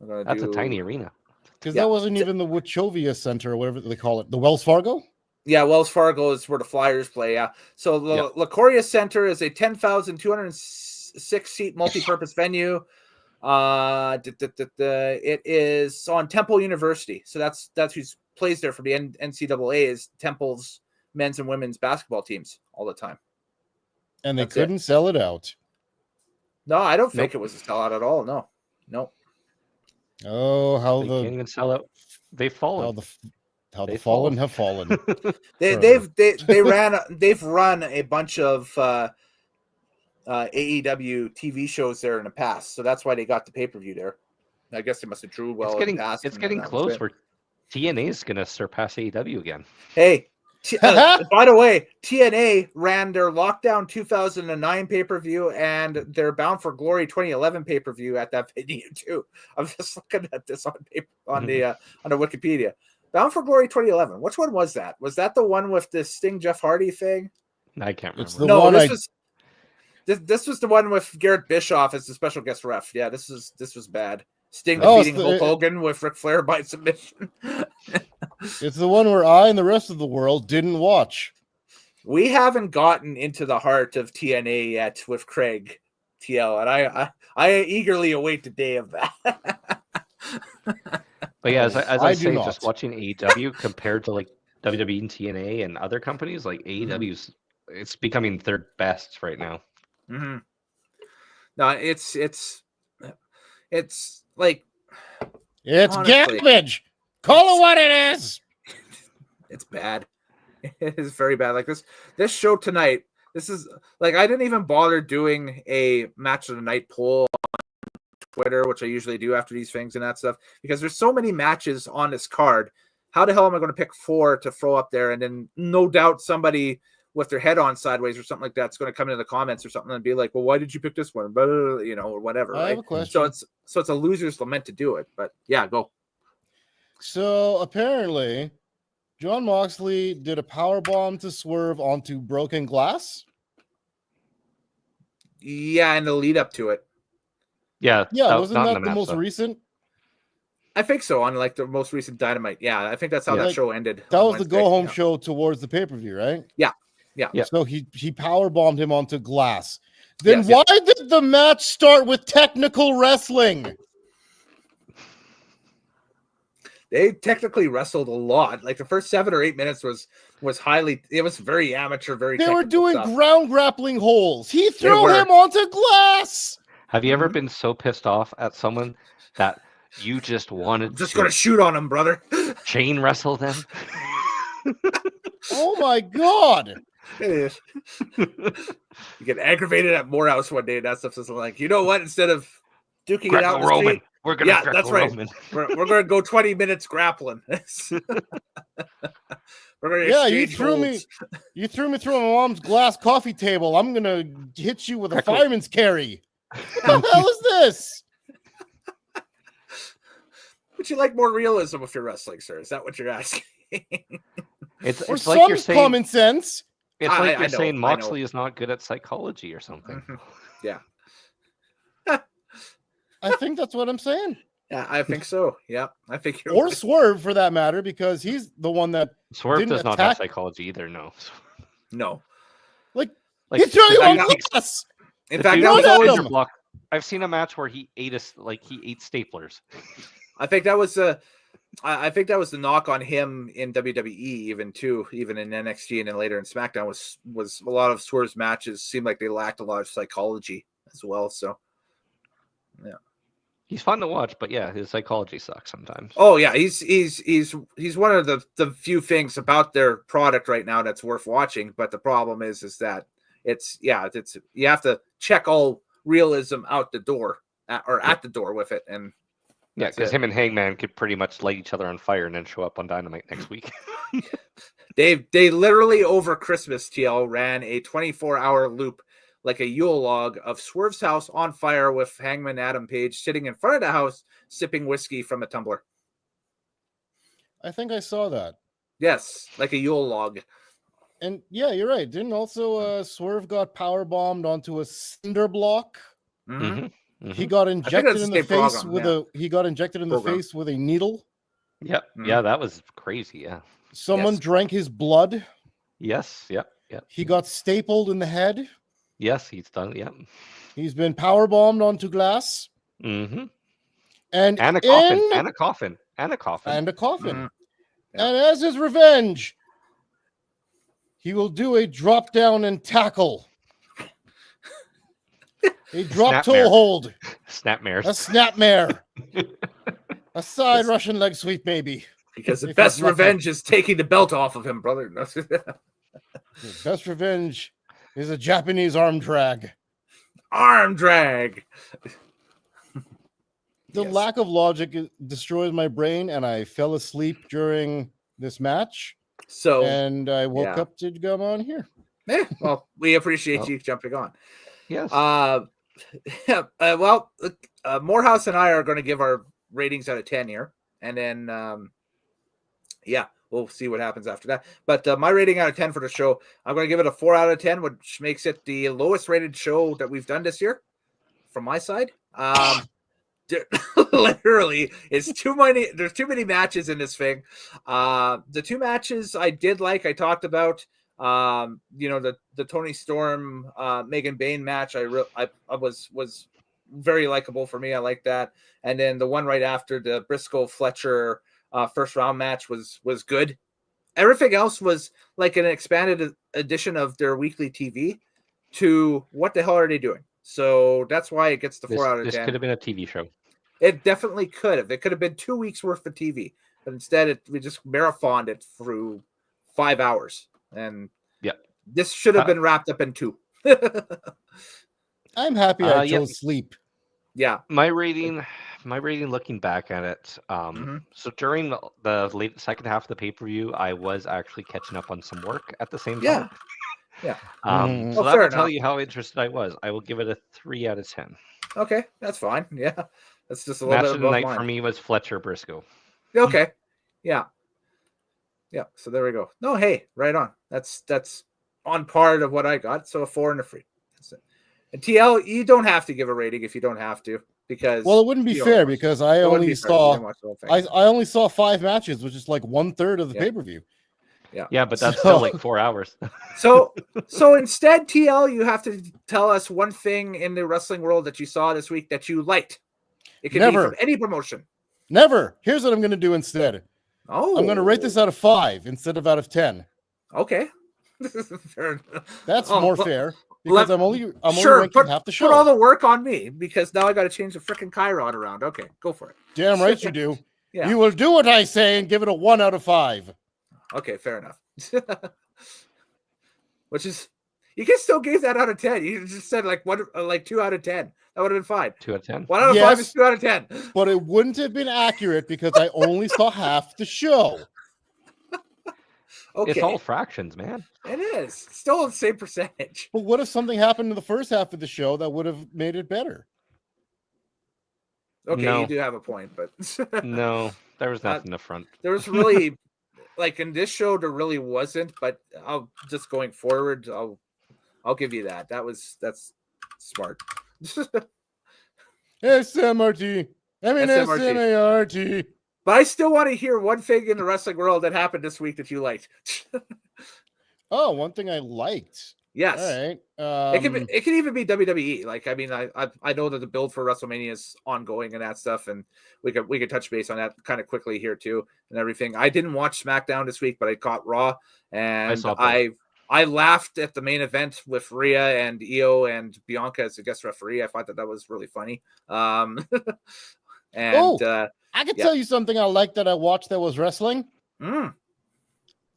Speaker 2: that's a tiny arena.
Speaker 3: Because that wasn't even the Wachovia Center or whatever they call it. The Wells Fargo.
Speaker 1: Yeah, Wells Fargo is where the Flyers play. Yeah, so the Liacouras Center is a 10,206-seat multi-purpose venue. It is on Temple University, so that's who plays there for the NCAA is Temple's men's and women's basketball teams all the time.
Speaker 3: And they couldn't sell it out.
Speaker 1: No, I don't think it was a sellout at all. No.
Speaker 3: Oh, how
Speaker 2: they can't even sell out. They've fallen.
Speaker 3: How the fallen have fallen.
Speaker 1: They've run a bunch of AEW TV shows there in the past, so that's why they got the pay-per-view there. I guess they must have drew well.
Speaker 2: It's getting close where TNA is going to surpass AEW again.
Speaker 1: Hey, by the way, TNA ran their Lockdown 2009 pay-per-view and their Bound for Glory 2011 pay-per-view at that venue too. I'm just looking at this on the Wikipedia. Bound for Glory 2011. Which one was that? Was that the one with the Sting Jeff Hardy thing?
Speaker 2: I can't remember.
Speaker 1: This was the one with Garrett Bischoff as the special guest ref. Yeah, this was bad. Sting defeating Hulk Hogan with Ric Flair by submission.
Speaker 3: It's the one where I and the rest of the world didn't watch.
Speaker 1: We haven't gotten into the heart of TNA yet with Craig TL, and I eagerly await the day of that.
Speaker 2: But yeah, as I say, just watching AEW compared to like WWE and TNA and other companies, like AEW's, it's becoming third best right now.
Speaker 1: Mm-hmm. No, it's like
Speaker 3: it's garbage. Call it what it is.
Speaker 1: It's bad. It is very bad. Like this show tonight. This is like I didn't even bother doing a match of the night poll on Twitter, which I usually do after these things and that stuff, because there's so many matches on this card. How the hell am I going to pick 4 to throw up there? And then no doubt somebody with their head on sideways or something like that's going to come into the comments or something and be like, well, why did you pick this one? But or whatever.
Speaker 3: I have a question.
Speaker 1: So it's a loser's lament to do it. But yeah, go.
Speaker 3: So apparently Jon Moxley did a power bomb to Swerve onto broken glass.
Speaker 1: Yeah, and the lead up to it.
Speaker 2: Yeah.
Speaker 3: Wasn't that the most recent?
Speaker 1: I think so. On like the most recent Dynamite. Yeah, I think that's how that show ended.
Speaker 3: That was the go home show towards the pay-per-view, right?
Speaker 1: Yeah.
Speaker 3: So he power bombed him onto glass. Then why did the match start with technical wrestling?
Speaker 1: they technically wrestled a lot. Like the first 7 or 8 minutes was highly. It was very amateur. Very.
Speaker 3: They were doing
Speaker 1: stuff.
Speaker 3: ground grappling holds. He threw him onto glass.
Speaker 2: Have you ever been so pissed off at someone that you just wanted
Speaker 1: I'm just
Speaker 2: to
Speaker 1: gonna shoot on him, brother.
Speaker 2: chain wrestle them?
Speaker 3: Oh my god.
Speaker 1: It is. You get aggravated at Moorhouse one day, and that stuff's just like, you know what? Instead of duking it out in the street,
Speaker 2: we're gonna
Speaker 1: that's right. We're gonna go 20 minutes grappling. We're gonna
Speaker 3: you threw me through my mom's glass coffee table. I'm gonna hit you with a fireman's carry. What the hell is this?
Speaker 1: Would you like more realism with your wrestling, sir? Is that what you're asking?
Speaker 2: It's
Speaker 3: like
Speaker 2: some you're saying
Speaker 3: common sense.
Speaker 2: It's like you're saying Moxley is not good at psychology or something.
Speaker 1: Yeah.
Speaker 3: I think that's what I'm saying.
Speaker 1: Yeah, I think so. Yeah, I think you're
Speaker 3: or
Speaker 1: right.
Speaker 3: Swerve for that matter, because he's the one that
Speaker 2: Swerve does not have psychology either.
Speaker 1: No.
Speaker 3: Like he threw you on glass.
Speaker 1: In fact, that was always
Speaker 2: your block. I've seen a match where he ate staplers.
Speaker 1: I think that was I think that was the knock on him in WWE, even in NXT and then later in SmackDown was a lot of Swerve's matches seemed like they lacked a lot of psychology as well. So, yeah,
Speaker 2: he's fun to watch, but yeah, his psychology sucks sometimes.
Speaker 1: Oh yeah, he's one of the few things about their product right now that's worth watching. But the problem is that it's you have to check all realism out the door at the door with it and.
Speaker 2: Yeah, because him and Hangman could pretty much light each other on fire and then show up on Dynamite next week.
Speaker 1: They literally over Christmas, TL ran a 24-hour loop like a Yule log of Swerve's house on fire with Hangman Adam Page sitting in front of the house sipping whiskey from a tumbler.
Speaker 3: I think I saw that.
Speaker 1: Yes, like a Yule log.
Speaker 3: And yeah, you're right. Didn't also Swerve got power bombed onto a cinder block?
Speaker 1: Mm-hmm.
Speaker 3: He got injected in the face with a needle.
Speaker 2: Yep. Yeah, that was crazy. Yeah.
Speaker 3: Someone drank his blood.
Speaker 2: Yes. Yep. Yep.
Speaker 3: He got stapled in the head.
Speaker 2: Yes, he's done. Yep.
Speaker 3: He's been power bombed onto glass.
Speaker 2: Mm-hmm.
Speaker 3: And
Speaker 2: a coffin. And a coffin.
Speaker 3: Mm-hmm. Yeah. And as his revenge, he will do a drop down and tackle. A drop toe hold.
Speaker 2: Snapmare.
Speaker 3: A snapmare. A side Russian leg sweep, maybe.
Speaker 1: Because the best revenge is taking the belt off of him, brother.
Speaker 3: The best revenge is a Japanese arm drag.
Speaker 1: Arm drag.
Speaker 3: The lack of logic destroys my brain, and I fell asleep during this match. And I woke up to come on here.
Speaker 1: Yeah, well, we appreciate you jumping on.
Speaker 2: Yes.
Speaker 1: Moorhouse and I are going to give our ratings out of 10 here, and then we'll see what happens after that. But my rating out of 10 for the show, I'm going to give it a 4 out of 10, which makes it the lowest rated show that we've done this year from my side. Literally, it's too many. There's too many matches in this thing. The two matches I did like, I talked about. The Toni Storm Megan Bain match I was very likable for me. I like that. And then the one right after, the Briscoe Fletcher first round match was good. Everything else was like an expanded edition of their weekly TV to what the hell are they doing? So that's why it gets the 4 out of 10.
Speaker 2: This could have been a TV show.
Speaker 1: It definitely could have. It could have been 2 weeks worth of TV, but instead we just marathoned it through 5 hours. And this should have been wrapped up in 2.
Speaker 3: I'm happy I chose sleep.
Speaker 1: Yeah.
Speaker 2: My rating looking back at it. So during the late second half of the pay-per-view, I was actually catching up on some work at the same time.
Speaker 1: Yeah.
Speaker 2: So that will tell you how interested I was. I will give it a 3 out of 10.
Speaker 1: Okay, that's fine. Yeah. That's just a little bit
Speaker 2: of the night
Speaker 1: mine.
Speaker 2: For me was Fletcher Briscoe.
Speaker 1: Okay. Yeah. Yeah. So there we go. No, hey, right on. That's on par of what I got. So a 4 and a 3. That's it. And TL, you don't have to give a rating if you don't have to, because
Speaker 3: it wouldn't be fair because I only saw 5 matches, which is like 1/3 of the pay-per-view.
Speaker 2: Yeah, but that's still like 4 hours.
Speaker 1: So instead, TL, you have to tell us one thing in the wrestling world that you saw this week that you liked. It can be from any promotion.
Speaker 3: Never. Here's what I'm going to do instead.
Speaker 1: Oh,
Speaker 3: I'm going to rate this out of 5 instead of out of 10.
Speaker 1: Okay. Fair enough.
Speaker 3: That's
Speaker 1: Oh,
Speaker 3: more
Speaker 1: but-
Speaker 3: fair because I'm only
Speaker 1: Sure,
Speaker 3: ranking half the show.
Speaker 1: put all the work on me because now I got to change the freaking Chiron around. Okay, go for it.
Speaker 3: Damn right you do.
Speaker 1: Yeah.
Speaker 3: You will do what I say and give it a 1 out of 5.
Speaker 1: Okay, fair enough. Which is, you can still give that out of 10. You just said like 2 out of 10. That would have been fine.
Speaker 2: 2 out of 10.
Speaker 1: 1 out of 5 is 2 out of 10.
Speaker 3: But it wouldn't have been accurate because I only saw half the show.
Speaker 1: Okay,
Speaker 2: It's all fractions, man.
Speaker 1: it is still the same percentage.
Speaker 3: But what if something happened in the first half of the show that would have made it better?
Speaker 1: Okay,
Speaker 2: No.
Speaker 1: you do have a point, but
Speaker 2: No, there was nothing up front.
Speaker 1: there was really like in this show there really wasn't. But I'll just going forward, I'll give you that. That's smart.
Speaker 3: SMRT. I mean
Speaker 1: SMRT.
Speaker 3: SMART.
Speaker 1: But I still want to hear one thing in the wrestling world that happened this week that you liked.
Speaker 3: Oh, one thing I liked.
Speaker 1: Yes.
Speaker 3: All right.
Speaker 1: It can even be WWE. Like, I mean, I know that the build for WrestleMania is ongoing and that stuff, and we could touch base on that kind of quickly here too and everything. I didn't watch SmackDown this week, but I caught Raw, and I laughed at the main event with Rhea and Aew and Bianca as a guest referee. I thought that was really funny.
Speaker 3: I can tell you something I liked that I watched that was wrestling.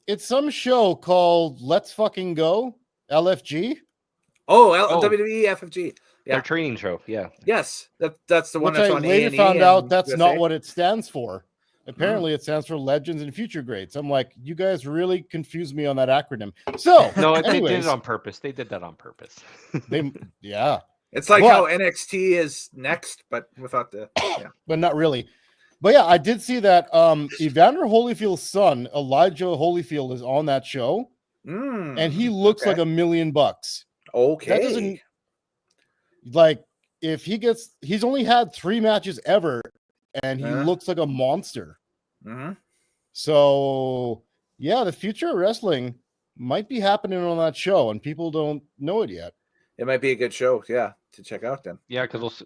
Speaker 3: It's some show called Let's Fucking Go, LFG.
Speaker 1: WWE FFG. Yeah.
Speaker 2: Their training show. Yeah.
Speaker 1: Yes, that's the one
Speaker 3: Which
Speaker 1: that's
Speaker 3: I
Speaker 1: on
Speaker 3: later
Speaker 1: A&E
Speaker 3: found out
Speaker 1: and
Speaker 3: that's
Speaker 1: USA.
Speaker 3: not what it stands for. Apparently, it stands for Legends and Future Grades. I'm like, you guys really confused me on that acronym. So,
Speaker 2: No, they did
Speaker 3: anyways,
Speaker 2: it on purpose. They did that on purpose.
Speaker 3: yeah,
Speaker 1: It's like
Speaker 3: But-
Speaker 1: how NXT is next, but without the
Speaker 3: but not really. But yeah, I did see that Evander Holyfield's son, Elijah Holyfield, is on that show, and he looks like $1 million.
Speaker 1: Okay.
Speaker 3: That doesn't like if he's only had 3 matches ever, and he looks like a monster. So yeah, the future of wrestling might be happening on that show, and people don't know it yet.
Speaker 1: It might be a good show, to check out then.
Speaker 2: Yeah, because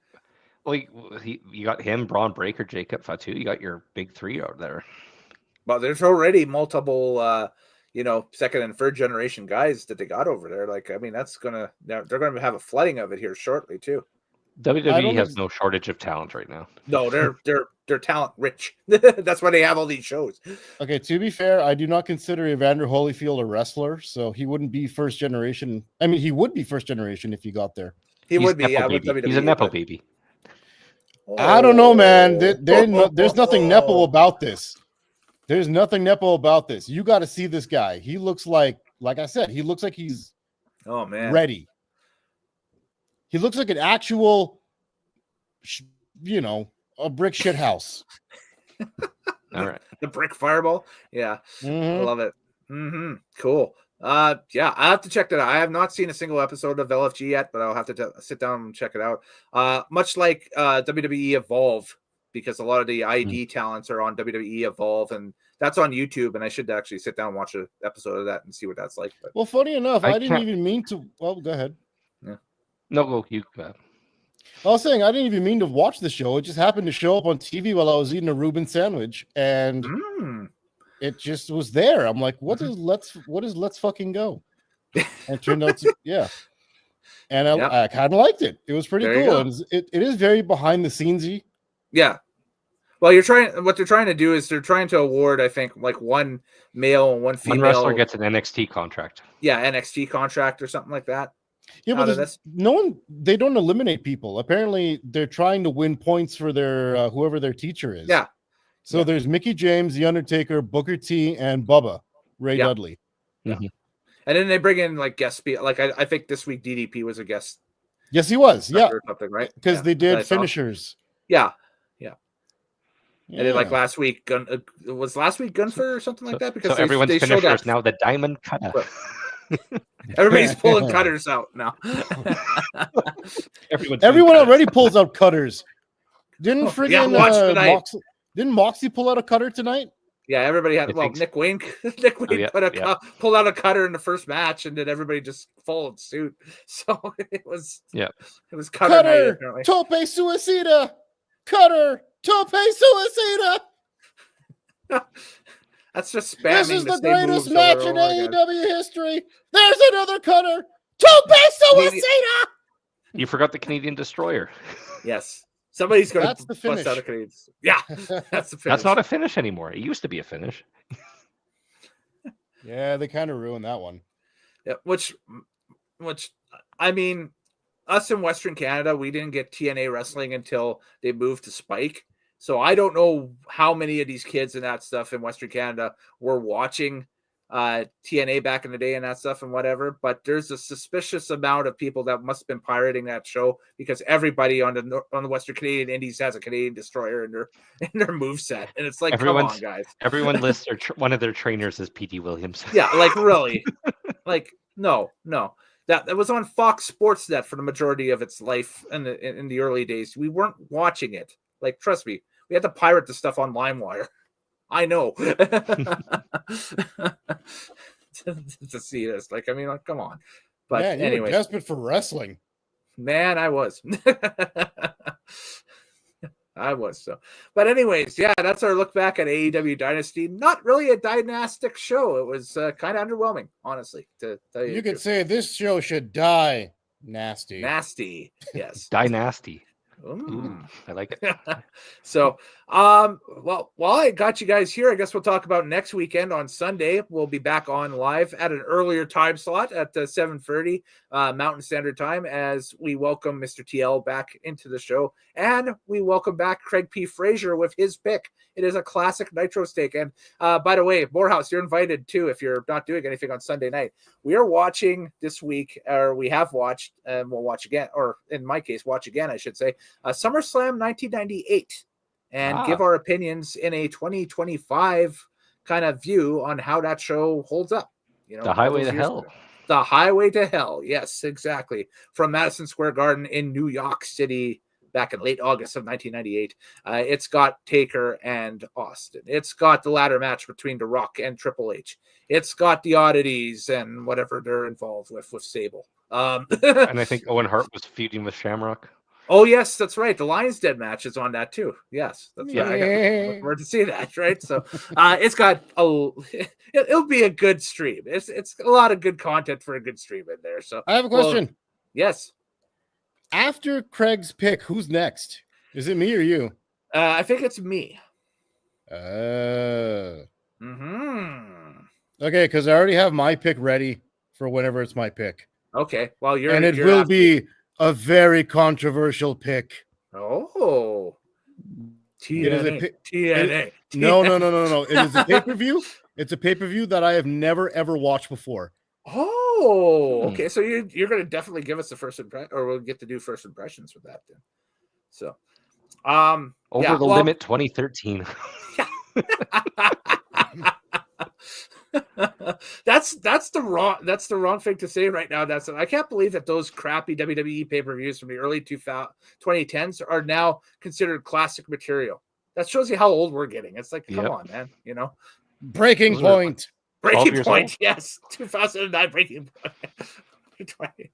Speaker 2: you got him, Braun Breaker, Jacob Fatu. You got your big 3 out there.
Speaker 1: Well, there's already multiple, second and third generation guys that they got over there. Like, I mean, they're gonna have a flooding of it here shortly too.
Speaker 2: WWE has no shortage of talent right now.
Speaker 1: No, they're talent rich. That's why they have all these shows.
Speaker 3: Okay, to be fair, I do not consider Evander Holyfield a wrestler, so he wouldn't be first generation. I mean, he would be first generation if he got there.
Speaker 1: He's would be, with WWE.
Speaker 2: He's a Nepo baby.
Speaker 3: I don't know, man. There's nothing Nepo about this. There's nothing Nepo about this. You got to see this guy. He looks like I said, he looks like he's ready. He looks like an actual, a brick shit house.
Speaker 2: All right.
Speaker 1: The brick fireball. Yeah.
Speaker 3: Mhm.
Speaker 1: I love it. Cool. Yeah, I have to check that out. I have not seen a single episode of LFG yet, but I'll have to sit down and check it out. Much like WWE Evolve, because a lot of the ID talents are on WWE Evolve, and that's on YouTube. And I should actually sit down and watch an episode of that and see what that's like. But
Speaker 3: Well, funny enough, I didn't even mean to. Well, go ahead.
Speaker 1: Yeah.
Speaker 2: No, go you.
Speaker 3: I was saying I didn't even mean to watch the show. It just happened to show up on TV while I was eating a Reuben sandwich, and it just was there. I'm like, what is Let's Fucking Go? And it turned out to, and I kind of liked it. It was pretty cool. And it is very behind the scenesy.
Speaker 1: Yeah. Well, what they're trying to do is they're trying to award, I think, like one male and one female.
Speaker 2: One wrestler gets an NXT contract.
Speaker 1: Yeah, NXT contract or something like that.
Speaker 3: Yeah, but they don't eliminate people. Apparently, they're trying to win points for their whoever their teacher is.
Speaker 1: Yeah.
Speaker 3: So there's Mickey James, The Undertaker, Booker T, and Bubba Ray Dudley.
Speaker 1: Yeah. And then they bring in like guest, like I think this week DDP was a guest.
Speaker 3: Yes, he was. Yeah,
Speaker 1: or something, right?
Speaker 3: Because they did finishers.
Speaker 1: Yeah. And then like last week, was last week Gunfer or something like that? Because
Speaker 2: everyone's finisher is now the diamond cutter.
Speaker 1: Everybody's pulling cutters out now.
Speaker 3: Everyone already pulls out cutters. Didn't friggin' didn't Moxie pull out a cutter tonight?
Speaker 1: Yeah, everybody had. Well, Nick Wayne pulled out a cutter in the first match, and then everybody just followed suit. So it was cutter night, apparently.
Speaker 3: Tope suicida, cutter. Tope Suicida.
Speaker 1: That's just spamming.
Speaker 3: This is the
Speaker 1: same
Speaker 3: greatest
Speaker 1: moves
Speaker 3: match
Speaker 1: over
Speaker 3: in
Speaker 1: and over again.
Speaker 3: AEW history. There's another cutter. Tope Suicida.
Speaker 2: You forgot the Canadian Destroyer.
Speaker 1: Yes. Somebody's going
Speaker 3: That's
Speaker 1: to
Speaker 3: the
Speaker 1: bust
Speaker 3: finish.
Speaker 1: out a Canadian. Yeah, that's the finish.
Speaker 2: That's not a finish anymore. It used to be a finish.
Speaker 3: Yeah, they kind of ruined that one.
Speaker 1: Yeah, which, I mean, us in Western Canada, we didn't get TNA wrestling until they moved to Spike. So I don't know how many of these kids and that stuff in Western Canada were watching TNA back in the day and that stuff and whatever. But there's a suspicious amount of people that must have been pirating that show because everybody on the Western Canadian Indies has a Canadian Destroyer in their moveset, and it's like, come on, guys.
Speaker 2: Everyone lists one of their trainers as P.T. Williams.
Speaker 1: Yeah, like really, like no. That was on Fox Sports Net for the majority of its life in the early days. We weren't watching it. Like, trust me, we had to pirate the stuff on LimeWire. I know. to see this. Like, I mean, like, come on. But
Speaker 3: man, you
Speaker 1: anyway.
Speaker 3: were desperate for wrestling.
Speaker 1: Man, I was. I was so. But anyways, yeah, that's our look back at AEW Dynasty. Not really a dynastic show. It was kind of underwhelming, honestly, to tell you.
Speaker 3: You could say this show should die nasty.
Speaker 1: Nasty, yes.
Speaker 2: Dynasty. Ooh, I like it.
Speaker 1: So, well, while I got you guys here, I guess we'll talk about next weekend on Sunday. We'll be back on live at an earlier time slot at 7:30 Mountain Standard Time as we welcome Mr. TL back into the show, and we welcome back Craig P. Frazier with his pick. It is a classic Nitro steak. And by the way, Moorhouse, you're invited too if you're not doing anything on Sunday night. We are watching this week, or we have watched, and we'll watch again, or in my case, watch again, I should say, SummerSlam 1998, and give our opinions in a 2025 kind of view on how that show holds up. You know,
Speaker 2: the highway to hell.
Speaker 1: The highway to hell. Yes, exactly. From Madison Square Garden in New York City back in late August of 1998. It's got Taker and Austin. It's got the ladder match between The Rock and Triple H. It's got the oddities and whatever they're involved with Sable.
Speaker 2: And I think Owen Hart was feuding with Shamrock.
Speaker 1: Oh, yes, that's right. The Lions Den match is on that, too. Yes, that's right. I got forward to see that, right? So it's got it'll be a good stream. It's a lot of good content for a good stream in there. So
Speaker 3: I have a question.
Speaker 1: Well, yes.
Speaker 3: After Craig's pick, who's next? Is it me or you?
Speaker 1: I think it's me.
Speaker 3: Okay, because I already have my pick ready for whenever it's my pick.
Speaker 1: Okay, well,
Speaker 3: it will be a very controversial pick.
Speaker 1: Oh, TNA.
Speaker 3: No. It is a pay-per-view. It's a pay-per-view that I have never ever watched before.
Speaker 1: Oh, okay. So you're going to definitely give us the first impression, or we'll get to do first impressions with that then. So,
Speaker 2: Over the Limit 2013.
Speaker 1: that's the wrong thing to say right now. I can't believe that those crappy WWE pay-per-views from the early 2010s are now considered classic material. That shows you how old we're getting. It's like, come on, man. You know,
Speaker 3: Breaking Point.
Speaker 1: Breaking Point, yes. 2009 Breaking Point.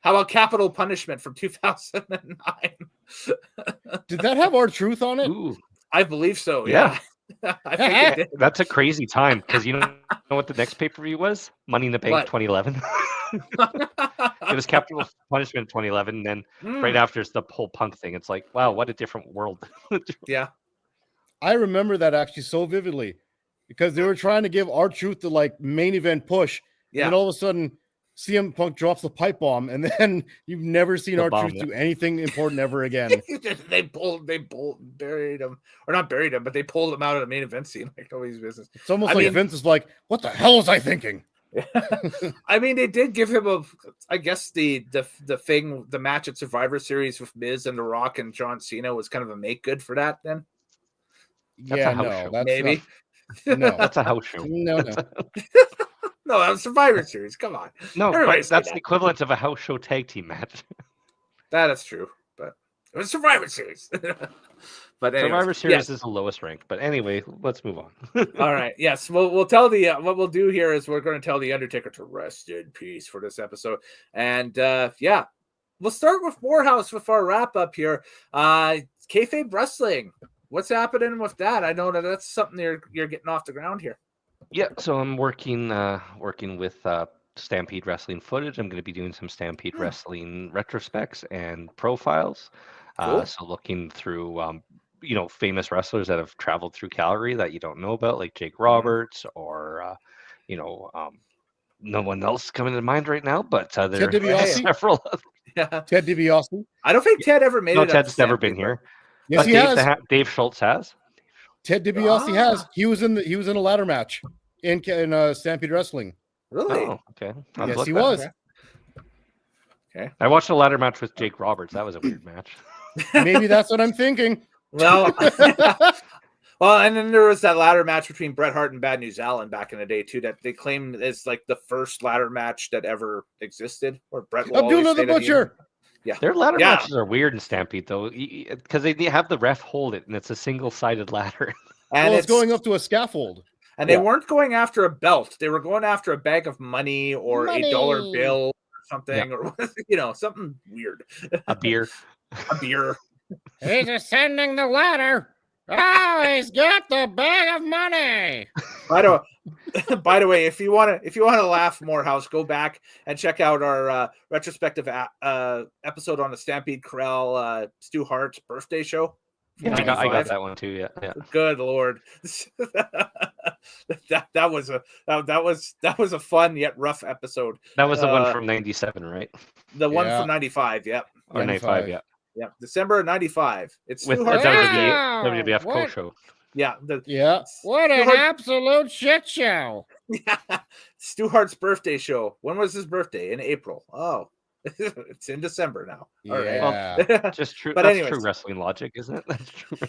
Speaker 1: How about Capital Punishment from 2009?
Speaker 3: Did that have R-Truth on it?
Speaker 2: Ooh.
Speaker 1: I believe so,
Speaker 2: yeah.
Speaker 1: I think it did.
Speaker 2: That's a crazy time because you know what the next pay-per-view was? Money in the Bank 2011. It was Capital Punishment 2011, and then right after it's the whole Punk thing. It's like, wow, what a different world.
Speaker 1: Yeah.
Speaker 3: I remember that actually so vividly because they were trying to give R-Truth the like main event push. Yeah. And then all of a sudden CM Punk drops the pipe bomb, and then you've never seen R-Truth do anything important ever again.
Speaker 1: They buried him, or not buried him, but they pulled him out of the main event scene like nobody's business.
Speaker 3: It's almost like Vince is like, "What the hell was I thinking?"
Speaker 1: I mean, they did give him the match at Survivor Series with Miz and The Rock and John Cena was kind of a make good for that. Then,
Speaker 3: maybe.
Speaker 2: That's a house show.
Speaker 3: No.
Speaker 1: No, that was Survivor Series. Come on.
Speaker 2: No, that's the equivalent of a house show tag team match.
Speaker 1: That is true, but it was Survivor Series. But anyways,
Speaker 2: Survivor Series is the lowest ranked. But anyway, let's move on.
Speaker 1: All right. Yes. We'll tell what we'll do here is we're going to tell the Undertaker to rest in peace for this episode. And we'll start with Moorhouse with our wrap up here. Kayfabe Wrestling. What's happening with that? I know that's something you're getting off the ground here.
Speaker 2: Yeah, so I'm working with Stampede Wrestling footage. I'm going to be doing some Stampede Wrestling retrospects and profiles.
Speaker 1: Cool.
Speaker 2: So looking through famous wrestlers that have traveled through Calgary that you don't know about, like Jake Roberts or no one else coming to mind right now, but there are several.
Speaker 1: Yeah.
Speaker 3: Ted DiBiase.
Speaker 1: I don't think Ted ever made it.
Speaker 2: No, Ted's never been here.
Speaker 3: Yes, he has.
Speaker 2: Dave Schultz has.
Speaker 3: Ted DiBiase has. He was in a ladder match in Stampede Wrestling.
Speaker 1: Really?
Speaker 2: Oh, okay.
Speaker 3: Yes, he was.
Speaker 1: Okay.
Speaker 2: I watched a ladder match with Jake Roberts. That was a weird match.
Speaker 3: Maybe that's what I'm thinking.
Speaker 1: Well, well, and then there was that ladder match between Bret Hart and Bad News Allen back in the day too, that they claim is like the first ladder match that ever existed. Or Bret
Speaker 3: Abdullah the Butcher.
Speaker 1: Yeah,
Speaker 2: their ladder matches are weird in Stampede though, because they have the ref hold it, and it's a single-sided ladder.
Speaker 1: And
Speaker 3: it's going up to a scaffold.
Speaker 1: And they weren't going after a belt; they were going after a bag of money or a $1 bill or something, or something weird.
Speaker 2: A beer.
Speaker 1: A beer.
Speaker 3: He's ascending the ladder. Oh, he's got the bag of money.
Speaker 1: By the way, if you want to laugh, Moorhouse, go back and check out our retrospective episode on the Stampede Corral Stu Hart's birthday show.
Speaker 2: Yeah, I got that one too. Yeah.
Speaker 1: Good Lord, that was a fun yet rough episode.
Speaker 2: That was the one from '97, right?
Speaker 1: The one from '95. Yep.
Speaker 2: Or '95. Yeah.
Speaker 1: Yeah, December of '95. It's
Speaker 2: with
Speaker 1: Stu
Speaker 2: the
Speaker 1: Hart.
Speaker 2: WWF co-show.
Speaker 1: Yeah.
Speaker 3: What an absolute shit show.
Speaker 1: Yeah. Stu Hart's birthday show. When was his birthday? In April. Oh, it's in December now. All right.
Speaker 2: Well, just true.
Speaker 1: But
Speaker 2: that's
Speaker 1: anyways,
Speaker 2: true wrestling logic, isn't it? That's true.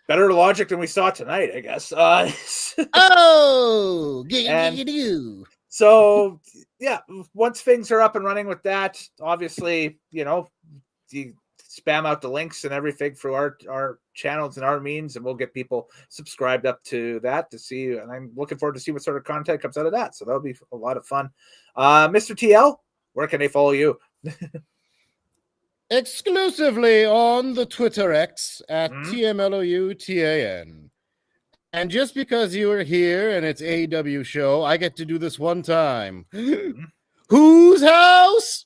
Speaker 1: Better logic than we saw tonight, I guess. So, yeah, once things are up and running with that, obviously, you spam out the links and everything through our channels and our means, and we'll get people subscribed up to that to see. And I'm looking forward to see what sort of content comes out of that. So that'll be a lot of fun. Mr. TL, where can they follow you?
Speaker 3: Exclusively on the Twitter X at TMLOUTAN. And just because you are here and it's AEW show, I get to do this one time. Whose house?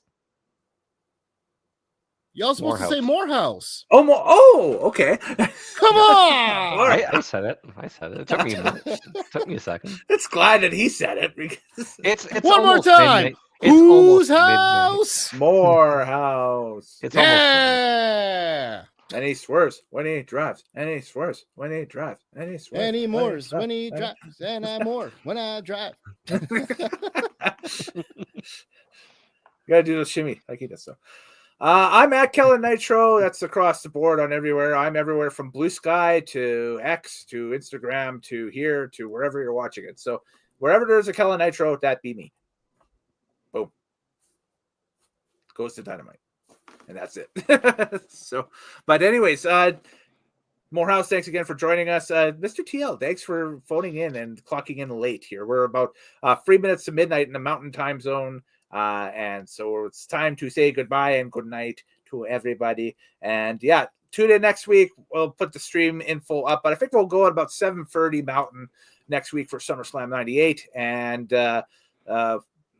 Speaker 3: Y'all supposed to say Moorhouse.
Speaker 1: Oh, okay.
Speaker 3: Come on!
Speaker 2: I said it. It took me a minute. It took me a second.
Speaker 1: It's glad that he said it. Because
Speaker 2: it's
Speaker 3: one more time. Whose house?
Speaker 1: Moorhouse.
Speaker 2: It's
Speaker 3: almost
Speaker 1: and he swears when he drives. And he swears when he drives. And he swears.
Speaker 3: And he moors when he drives. And I more when I drive.
Speaker 1: You gotta do the shimmy like he does. So I'm at Kellen Nitro. That's across the board on everywhere. I'm everywhere from Blue Sky to X to Instagram to here to wherever you're watching it. So wherever there's a Kellen Nitro, that be me. Boom. Goes to Dynamite. And that's it. So, but anyways, Moorhouse, thanks again for joining us. Mr. TL, thanks for phoning in and clocking in late here. We're about 3 minutes to midnight in the Mountain Time Zone. And so it's time to say goodbye and good night to everybody. And yeah, tune in next week. We'll put the stream info up, but I think we'll go at about 7:30 Mountain next week for SummerSlam 98. And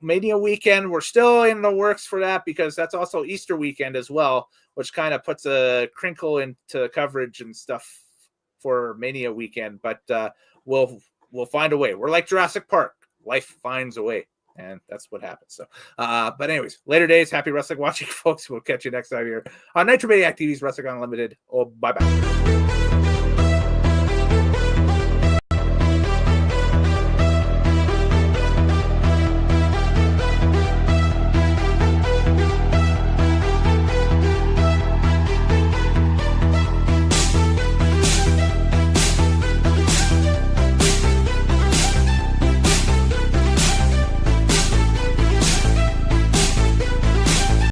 Speaker 1: Mania weekend, we're still in the works for that because that's also Easter weekend as well, which kind of puts a crinkle into coverage and stuff for Mania weekend. But we'll find a way. We're like Jurassic Park. Life finds a way. And that's what happens. So, but anyways, later days. Happy wrestling watching, folks. We'll catch you next time here on Nitro Maniac TV's Wrestling Unlimited. Oh, bye-bye.